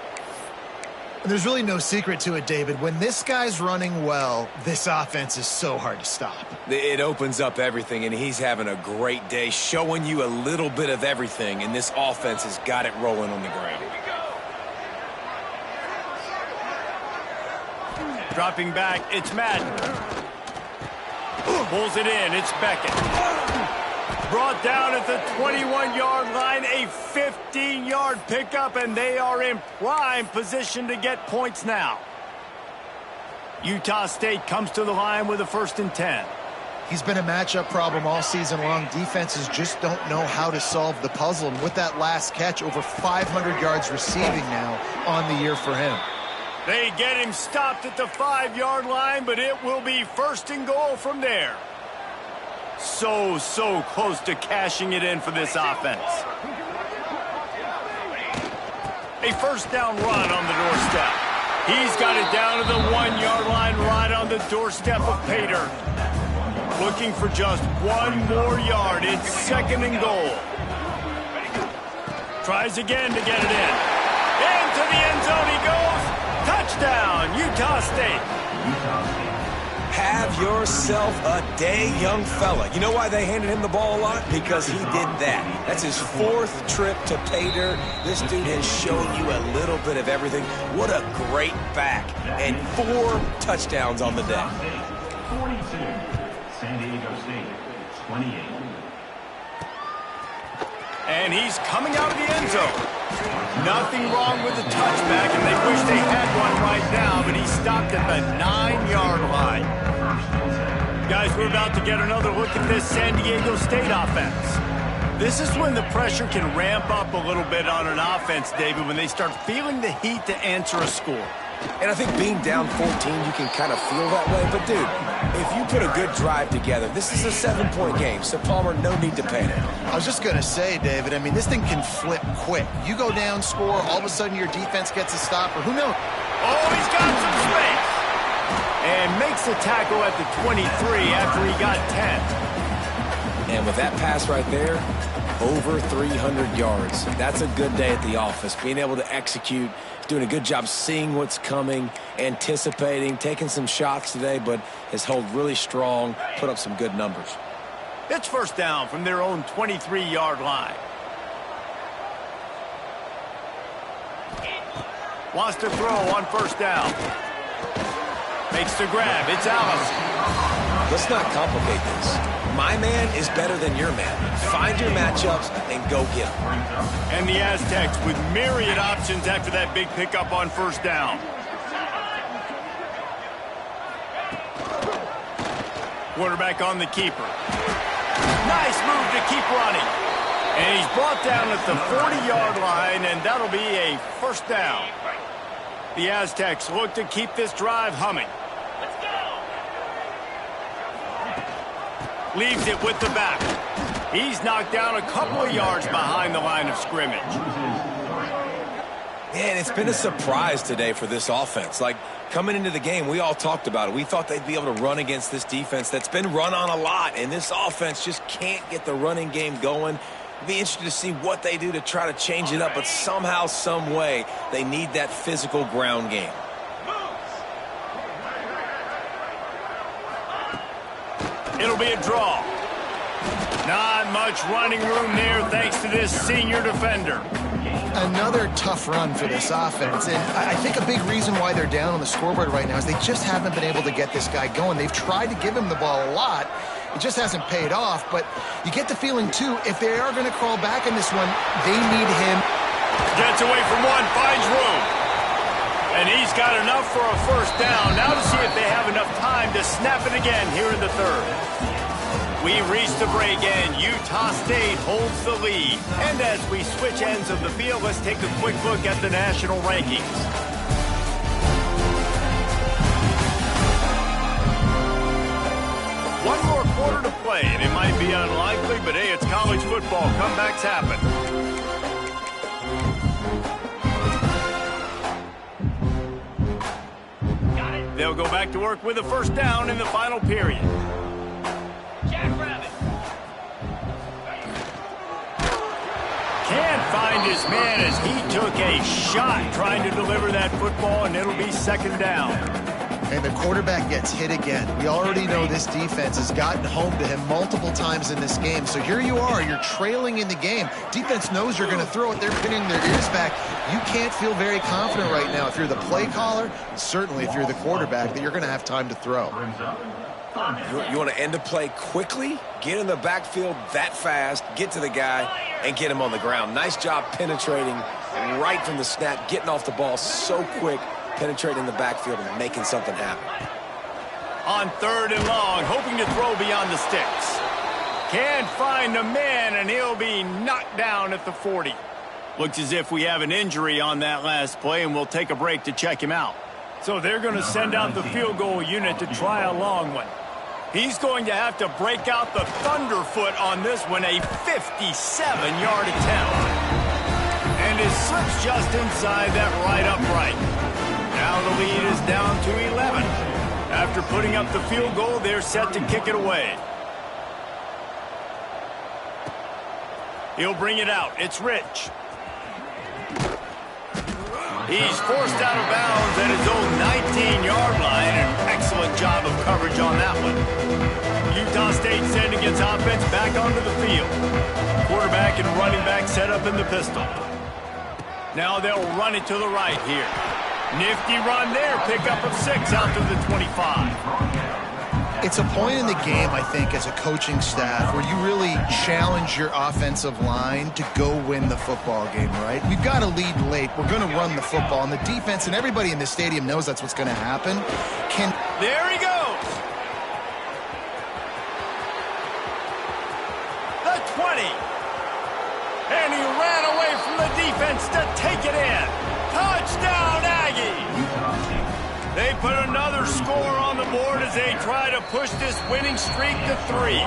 And there's really no secret to it, David. When this guy's running well, this offense is so hard to stop. It opens up everything, and he's having a great day, showing you a little bit of everything, and this offense has got it rolling on the ground. Dropping back, it's Madden. Pulls it in, it's Beckett. Brought down at the 21-yard line, a 15-yard pickup, and they are in prime position to get points now. Utah State comes to the line with a 1st and 10. He's been a matchup problem all season long. Defenses just don't know how to solve the puzzle. And with that last catch, over 500 yards receiving now on the year for him. They get him stopped at the 5-yard line, but it will be 1st and goal from there. So close to cashing it in for this offense. A 1st down run on the doorstep. He's got it down to the 1-yard line right on the doorstep of Pater. Looking for just 1 more yard. It's 2nd and goal. Tries again to get it in. Into the end zone he goes. Touchdown, Utah State. Have yourself a day, young fella. You know why they handed him the ball a lot? Because he did that. That's his 4th trip to Pater. This dude has shown you a little bit of everything. What a great back. And 4 touchdowns on the day. 42. San Diego State, 28. And he's coming out of the end zone. Nothing wrong with the touchback, and they wish they had one right now, but he stopped at the 9-yard line. Guys, we're about to get another look at this San Diego State offense. This is when the pressure can ramp up a little bit on an offense, David, when they start feeling the heat to answer a score. And I think being down 14, you can kind of feel that way. But, dude, if you put a good drive together, this is a 7-point game. So, Palmer, no need to panic. I was just going to say, David, I mean, this thing can flip quick. You go down, score, all of a sudden your defense gets a stop, or who knows? Oh, he's got some space. And makes the tackle at the 23 after he got 10. And with that pass right there, over 300 yards. That's a good day at the office. Being able to execute, doing a good job seeing what's coming, anticipating, taking some shots today, but has held really strong, put up some good numbers. It's first down from their own 23-yard line. Wants to throw on first down. Makes the grab. It's Allison. Let's not complicate this. My man is better than your man. Find your matchups and go get them. And the Aztecs with myriad options after that big pickup on first down. Quarterback on the keeper. Nice move to keep running. And he's brought down at the 40-yard line, and that'll be a first down. The Aztecs look to keep this drive humming. Leaves it with the back. He's knocked down a couple of yards behind the line of scrimmage. Man, it's been a surprise today for this offense. Like, coming into the game, we all talked about it. We thought they'd be able to run against this defense that's been run on a lot, and this offense just can't get the running game going. It'll be interesting to see what they do to try to change it up, but somehow, some way, they need that physical ground game. It'll be a draw. Not much running room there thanks to this senior defender. Another tough run for this offense, and I think a big reason why they're down on the scoreboard right now is they just haven't been able to get this guy going. They've tried to give him the ball a lot. It just hasn't paid off, but you get the feeling, too, if they are going to crawl back in this one, they need him. Gets away from one, finds room. And he's got enough for a first down. Now to see if they have enough time to snap it again here in the third. We reach the break, and Utah State holds the lead. And as we switch ends of the field, let's take a quick look at the national rankings. One more quarter to play, and it might be unlikely, but hey, it's college football. Comebacks happen. They'll go back to work with a first down in the final period. Can't find his man as he took a shot trying to deliver that football, and it'll be second down. And the quarterback gets hit again. We already know this defense has gotten home to him multiple times in this game. So here you are, you're trailing in the game. Defense knows you're going to throw it. They're pinning their ears back. You can't feel very confident right now if you're the play caller, and certainly if you're the quarterback, that you're going to have time to throw. You want to end a play quickly, get in the backfield that fast, get to the guy, and get him on the ground. Nice job penetrating right from the snap, getting off the ball so quick, penetrating the backfield and making something happen. On third and long, hoping to throw beyond the sticks. Can't find a man, and he'll be knocked down at the 40. Looks as if we have an injury on that last play, and we'll take a break to check him out. So they're going to send out the field goal unit to try a long one. He's going to have to break out the thunderfoot on this one, a 57-yard attempt. And it slips just inside that right upright. Now the lead is down to 11. After putting up the field goal, they're set to kick it away. He'll bring it out. It's Rich. He's forced out of bounds at his own 19-yard line. An excellent job of coverage on that one. Utah State sending its offense back onto the field. Quarterback and running back set up in the pistol. Now they'll run it to the right here. Nifty run there. Pickup of 6 out to the 25. It's a point in the game, I think, as a coaching staff where you really challenge your offensive line to go win the football game, right? We've got to lead late. We're going to run the football. And the defense and everybody in the stadium knows that's what's going to happen. There he goes. The 20. And he ran away from the defense to take it in. Touchdown, Aggie. They put another score on the board as they try to push this winning streak to 3.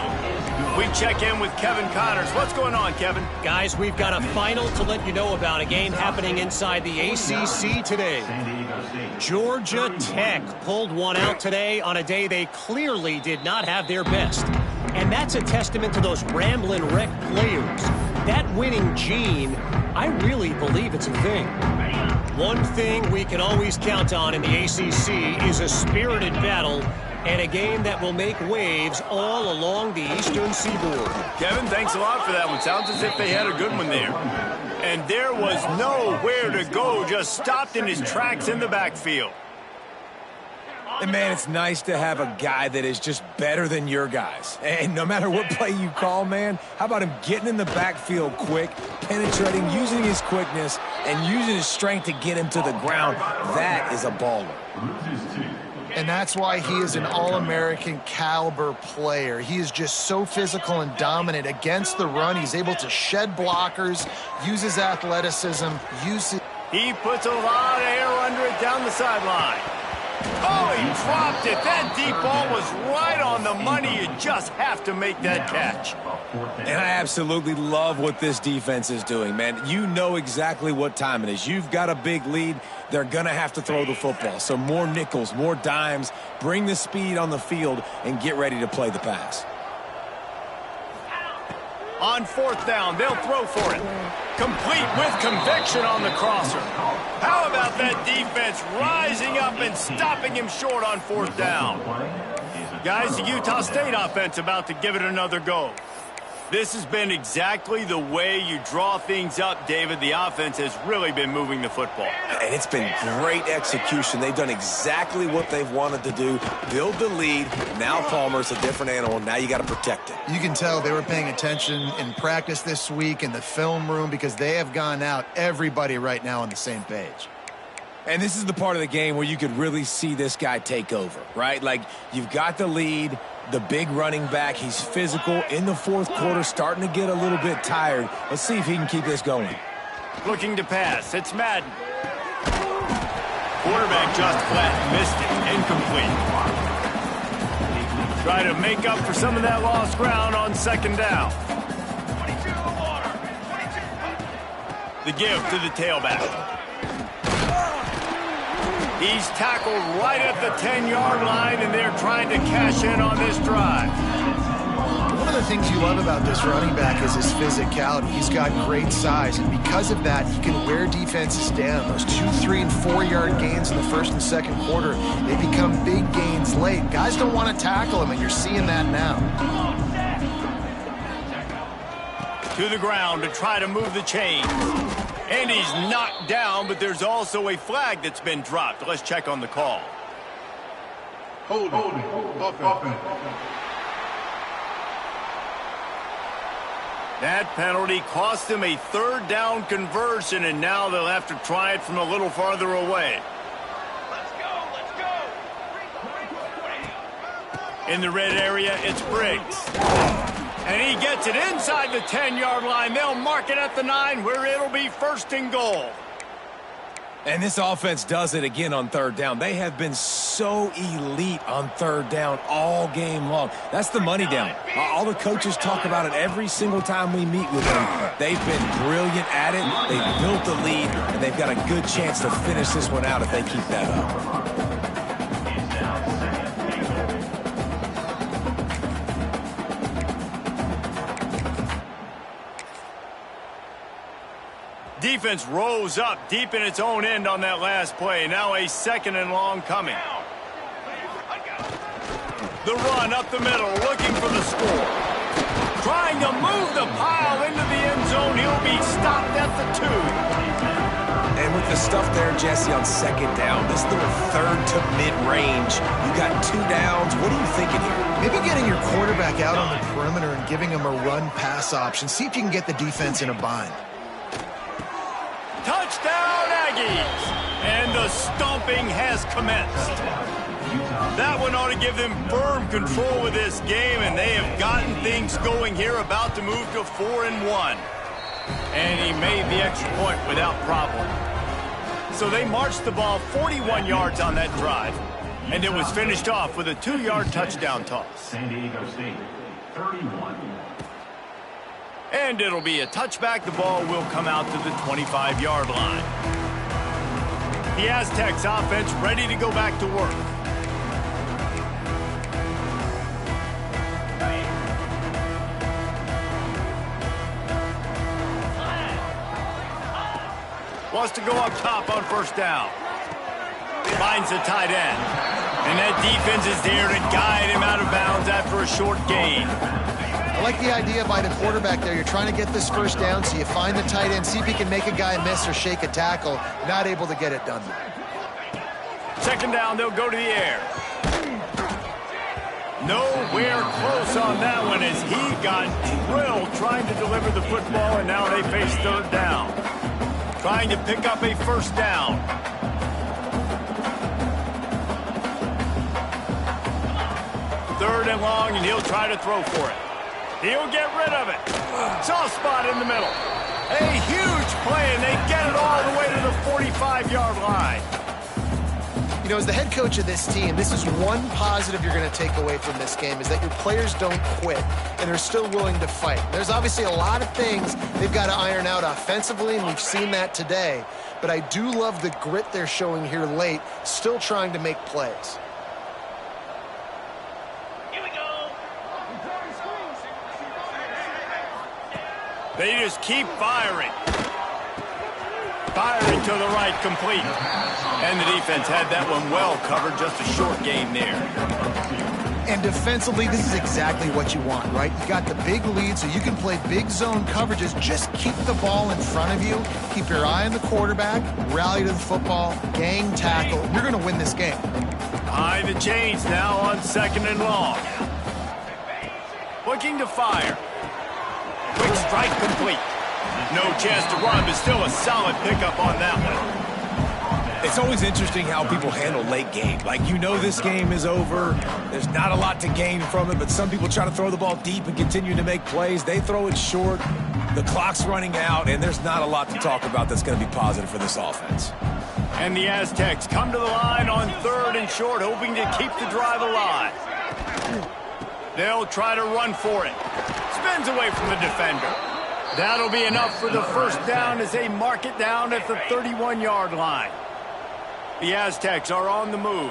We check in with Kevin Connors. What's going on, Kevin? Guys, we've got a final to let you know about, a game happening inside the ACC today. Georgia Tech pulled one out today on a day they clearly did not have their best. And that's a testament to those Ramblin' Wreck players. That winning gene, I really believe it's a thing. One thing we can always count on in the ACC is a spirited battle and a game that will make waves all along the Eastern Seaboard. Kevin, thanks a lot for that one. Sounds as if they had a good one there. And there was nowhere to go, just stopped in his tracks in the backfield. And, man, it's nice to have a guy that is just better than your guys. And no matter what play you call, man, how about him getting in the backfield quick, penetrating, using his quickness, and using his strength to get him to the ground? That is a baller. And that's why he is an All-American caliber player. He is just so physical and dominant against the run. He's able to shed blockers, use his athleticism, He puts a lot of air under it down the sideline. Oh, he dropped it. That deep ball was right on the money. You just have to make that catch. And I absolutely love what this defense is doing, man. You know exactly what time it is. You've got a big lead. They're going to have to throw the football. So more nickels, more dimes, bring the speed on the field, and get ready to play the pass. On 4th down, they'll throw for it. Complete with conviction on the crosser. How about that defense rising up and stopping him short on 4th down? Guys, the Utah State offense about to give it another go. This has been exactly the way you draw things up, David. The offense has really been moving the football. And it's been great execution. They've done exactly what they've wanted to do. Build the lead. Now Palmer's a different animal. Now you got to protect it. You can tell they were paying attention in practice this week in the film room because they have gone out, everybody right now on the same page. And this is the part of the game where you could really see this guy take over, right? Like, you've got the lead, the big running back. He's physical in the 4th quarter, starting to get a little bit tired. Let's see if he can keep this going. Looking to pass. It's Madden. Quarterback just flat missed it. Incomplete. Try to make up for some of that lost ground on 2nd down. The give to the tailback. He's tackled right at the 10-yard line, and they're trying to cash in on this drive. One of the things you love about this running back is his physicality. He's got great size, and because of that, he can wear defenses down. Those 2-, 3-, and 4-yard gains in the 1st and 2nd quarter, they become big gains late. Guys don't want to tackle him, and you're seeing that now. To the ground to try to move the chains. And he's knocked down, but there's also a flag that's been dropped. Let's check on the call. Holding. That penalty cost him a 3rd down conversion, and now they'll have to try it from a little farther away. Let's go. In the red area, it's Briggs. And he gets it inside the 10-yard line. They'll mark it at the 9 where it'll be 1st and goal. And this offense does it again on 3rd down. They have been so elite on 3rd down all game long. That's the money down. All the coaches talk about it every single time we meet with them. They've been brilliant at it. They've built the lead, and they've got a good chance to finish this one out if they keep that up. Defense rose up deep in its own end on that last play. Now a 2nd and long coming. The run up the middle, looking for the score. Trying to move the pile into the end zone. He'll be stopped at the 2. And with like the stuff there, Jesse, on second down. This little third to mid-range. You got 2 downs. What are you thinking here? Maybe getting your quarterback out on the perimeter and giving him a run-pass option. See if you can get the defense in a bind. Touchdown, Aggies! And the stomping has commenced. That one ought to give them firm control of this game, and they have gotten things going here, about to move to 4-1. And he made the extra point without problem. So they marched the ball 41 yards on that drive, and it was finished off with a 2-yard touchdown toss. San Diego State, 31. And it'll be a touchback. The ball will come out to the 25-yard line. The Aztecs offense ready to go back to work. Wants to go up top on first down. Finds the tight end. And that defense is there to guide him out of bounds after a short gain. I like the idea by the quarterback there. You're trying to get this first down, so you find the tight end, see if he can make a guy miss or shake a tackle. Not able to get it done. Second down, they'll go to the air. Nowhere close on that one as he got drilled trying to deliver the football, and now they face third down. Trying to pick up a first down. Third and long, and he'll try to throw for it. He'll get rid of it. Soft spot in the middle. A huge play, and they get it all the way to the 45-yard line. You know, as the head coach of this team, this is one positive you're going to take away from this game, is that your players don't quit, and they're still willing to fight. There's obviously a lot of things they've got to iron out offensively, and we've seen that today. But I do love the grit they're showing here late, still trying to make plays. Here we go. They just keep firing. Firing to the right, complete. And the defense had that one well covered, just a short gain there. And defensively, this is exactly what you want, right? You got the big lead, so you can play big zone coverages. Just keep the ball in front of you. Keep your eye on the quarterback. Rally to the football. Gang tackle. You're going to win this game. High the chains now on second and long. Looking to fire. Quick strike complete. No chance to run, but still a solid pickup on that one. It's always interesting how people handle late game. Like, you know this game is over. There's not a lot to gain from it, but some people try to throw the ball deep and continue to make plays. They throw it short. The clock's running out, and there's not a lot to talk about that's going to be positive for this offense. And the Aztecs come to the line on third and short, hoping to keep the drive alive. They'll try to run for it. Spins away from the defender. That'll be enough for the first down as they mark it down at the 31-yard line. The Aztecs are on the move.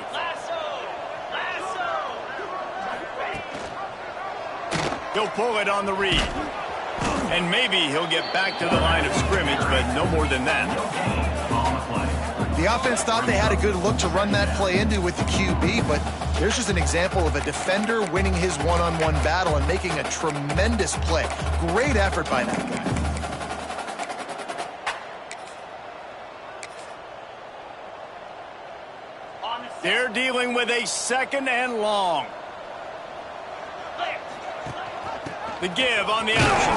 He'll pull it on the read. And maybe he'll get back to the line of scrimmage, but no more than that. The offense thought they had a good look to run that play into with the QB, but there's just an example of a defender winning his one-on-one battle and making a tremendous play. Great effort by that guy. They're dealing with a second and long. The give on the option.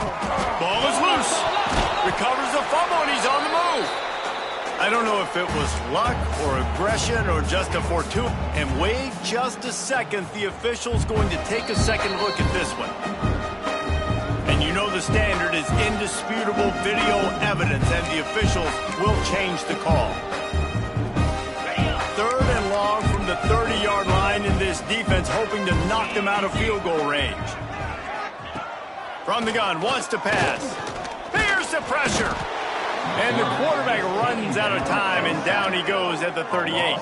Ball is loose. Recovers the fumble, and he's on the move. I don't know if it was luck or aggression or just a fortuitous. And wait just a second. The official's going to take a second look at this one. And you know the standard is indisputable video evidence, and the officials will change the call. Third and long from the 30-yard line, in this defense hoping to knock them out of field goal range. From the gun, wants to pass. Fears the pressure. And the quarterback runs out of time, and down he goes at the 38.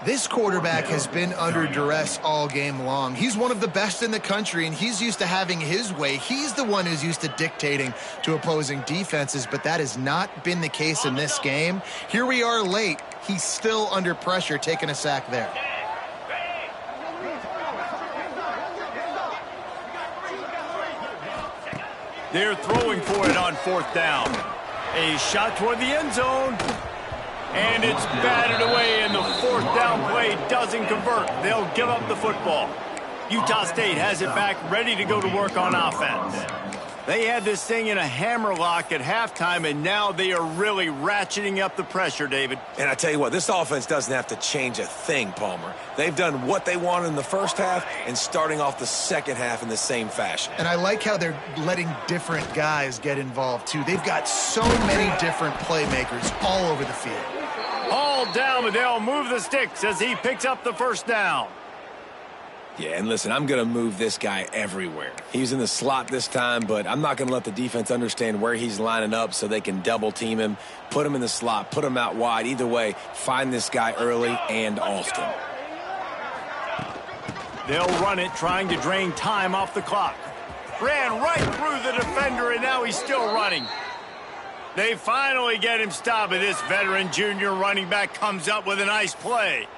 This quarterback has been under duress all game long. He's one of the best in the country, and he's used to having his way. He's the one who's used to dictating to opposing defenses, but that has not been the case in this game. Here we are late. He's still under pressure, taking a sack there. They're throwing for it on fourth down. A shot toward the end zone. And it's batted away, and the fourth down play doesn't convert. They'll give up the football. Utah State has it back, ready to go to work on offense. They had this thing in a hammerlock at halftime, and now they are really ratcheting up the pressure, David. And I tell you what, this offense doesn't have to change a thing, Palmer. They've done what they wanted in the first half and starting off the second half in the same fashion. And I like how they're letting different guys get involved, too. They've got so many different playmakers all over the field. All down, but they'll move the sticks as he picks up the first down. Yeah, and listen, I'm going to move this guy everywhere. He's in the slot this time, but I'm not going to let the defense understand where he's lining up so they can double team him, put him in the slot, put him out wide. Either way, find this guy early and often. They'll run it, trying to drain time off the clock. Ran right through the defender, and now he's still running. They finally get him stopped, and this veteran junior running back comes up with a nice play.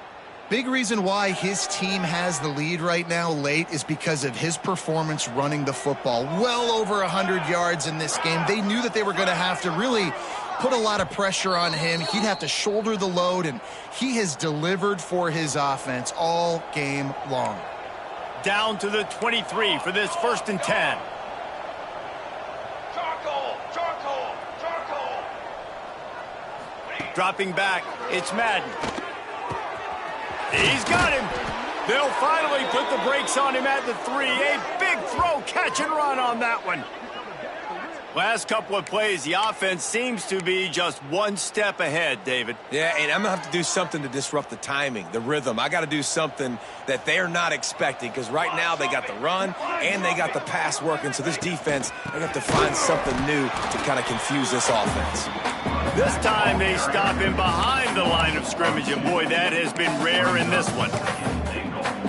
Big reason why his team has the lead right now late is because of his performance running the football. Well over 100 yards in this game. They knew that they were going to have to really put a lot of pressure on him. He'd have to shoulder the load, and he has delivered for his offense all game long. Down to the 23 for this 1st and 10. Dropping back, it's Madden. He's got him. They'll finally put the brakes on him at the 3. A big throw, catch and run on that one. Last couple of plays, the offense seems to be just one step ahead, David. Yeah, and I'm going to have to do something to disrupt the timing, the rhythm. I got to do something that they're not expecting because right now they got the run and they got the pass working. So this defense, they have to find something new to kind of confuse this offense. This time they stop him behind the line of scrimmage, and boy, that has been rare in this one.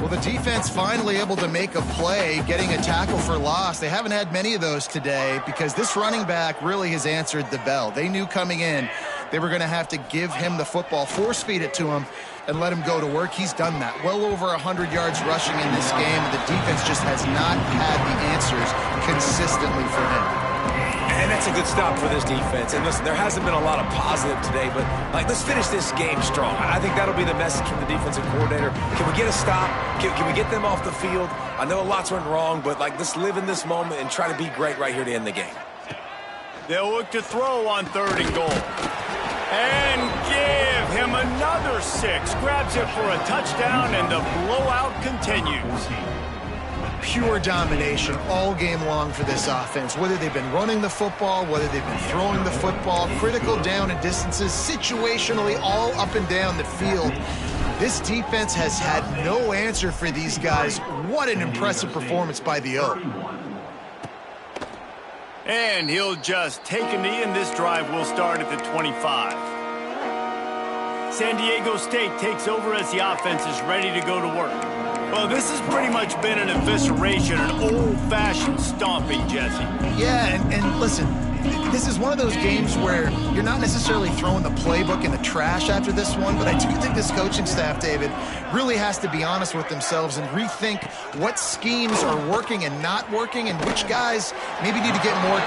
Well, the defense finally able to make a play, getting a tackle for loss. They haven't had many of those today because this running back really has answered the bell. They knew coming in they were going to have to give him the football, force feed it to him, and let him go to work. He's done that. Well over 100 yards rushing in this game. The defense just has not had the answers consistently for him. And that's a good stop for this defense. And listen, there hasn't been a lot of positive today, but let's finish this game strong. I think that'll be the message from the defensive coordinator. Can we get a stop? Can we get them off the field? I know a lot's went wrong, but let's live in this moment and try to be great right here to end the game. They'll look to throw on 3rd and goal. And give him another 6. Grabs it for a touchdown, and the blowout continues. Pure domination all game long for this offense. Whether they've been running the football, whether they've been throwing the football, critical down and distances, situationally all up and down the field. This defense has had no answer for these guys. What an impressive performance by the O. And he'll just take a knee, and this drive will start at the 25. San Diego State takes over as the offense is ready to go to work. Well, this has pretty much been an evisceration, an old-fashioned stomping, Jesse. Yeah, and listen, this is one of those games where you're not necessarily throwing the playbook in the trash after this one, but I do think this coaching staff, David, really has to be honest with themselves and rethink what schemes are working and not working and which guys maybe need to get more.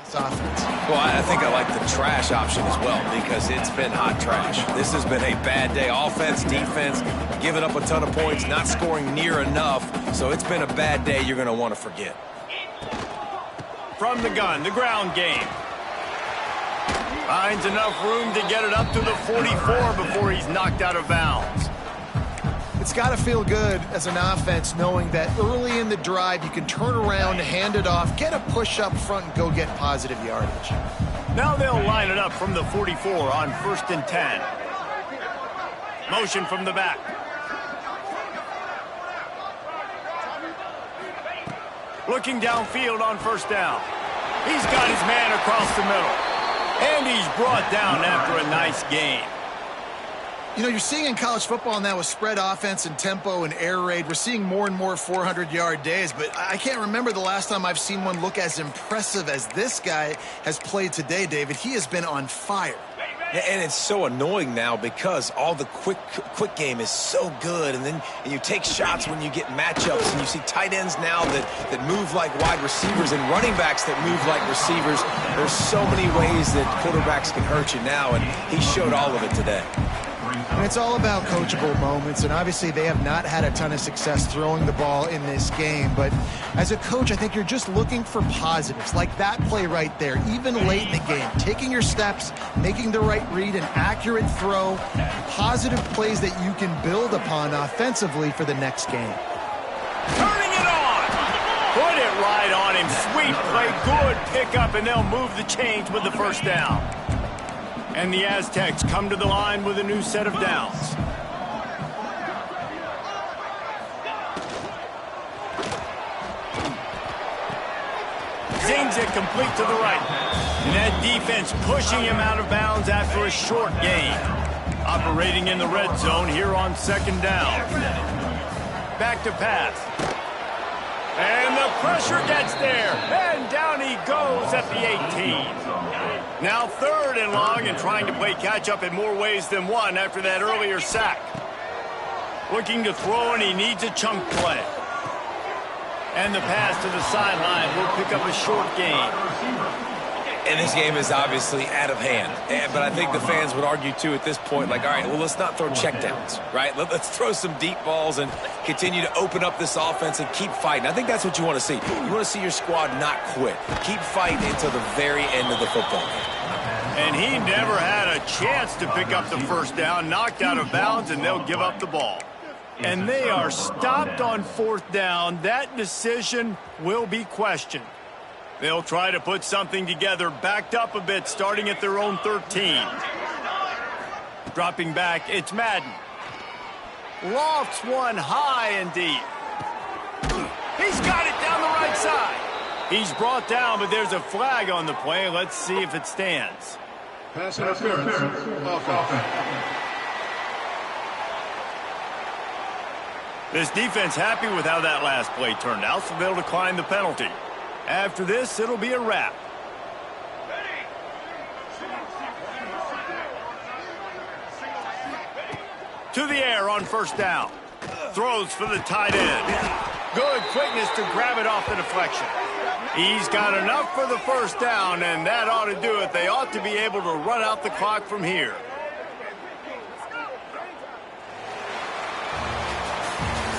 this offense. Well, I think I like the trash option as well because it's been hot trash. This has been a bad day. Offense, defense, giving up a ton of points, not scoring near enough. So it's been a bad day you're going to want to forget. From the gun, the ground game. Finds enough room to get it up to the 44 before he's knocked out of bounds. It's got to feel good as an offense knowing that early in the drive you can turn around, hand it off, get a push up front, and go get positive yardage. Now they'll line it up from the 44 on 1st and 10. Motion from the back. Looking downfield on 1st down. He's got his man across the middle. And he's brought down after a nice gain. You know, you're seeing in college football now with spread offense and tempo and air raid, we're seeing more and more 400-yard days, but I can't remember the last time I've seen one look as impressive as this guy has played today, David. He has been on fire. And it's so annoying now because all the quick game is so good, and then you take shots when you get matchups, and you see tight ends now that move like wide receivers and running backs that move like receivers. There's so many ways that quarterbacks can hurt you now, and he showed all of it today. And it's all about coachable moments, and obviously they have not had a ton of success throwing the ball in this game. But as a coach, I think you're just looking for positives, like that play right there, even late in the game. Taking your steps, making the right read, an accurate throw, positive plays that you can build upon offensively for the next game. Turning it on! Put it right on him. Sweet play, good pickup, and they'll move the chains with the 1st down. And the Aztecs come to the line with a new set of downs. Zings it complete to the right. And that defense pushing him out of bounds after a short gain. Operating in the red zone here on 2nd down. Back to pass. And the pressure gets there. And down he goes at the 18. Now 3rd and long and trying to play catch-up in more ways than one after that earlier sack. Looking to throw, and he needs a chunk play. And the pass to the sideline will pick up a short gain. And this game is obviously out of hand. But I think the fans would argue, too, at this point, like, all right, well, let's not throw checkdowns, right? Let's throw some deep balls and continue to open up this offense and keep fighting. I think that's what you want to see. You want to see your squad not quit. Keep fighting until the very end of the football game. And he never had a chance to pick up the 1st down, knocked out of bounds, and they'll give up the ball. And they are stopped on 4th down. That decision will be questioned. They'll try to put something together, backed up a bit, starting at their own 13. Dropping back, it's Madden. Lofts one high and deep. He's got it down the right side. He's brought down, but there's a flag on the play. Let's see if it stands. Pass interference. Offense. This defense happy with how that last play turned out, so they'll decline the penalty. After this, it'll be a wrap. To the air on 1st down. Throws for the tight end. Good quickness to grab it off the deflection. He's got enough for the 1st down, and that ought to do it. They ought to be able to run out the clock from here.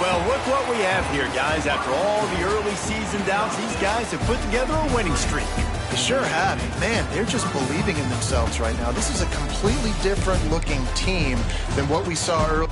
Well, look what we have here, guys. After all the early season doubts, these guys have put together a winning streak. They sure have. Man, they're just believing in themselves right now. This is a completely different looking team than what we saw earlier.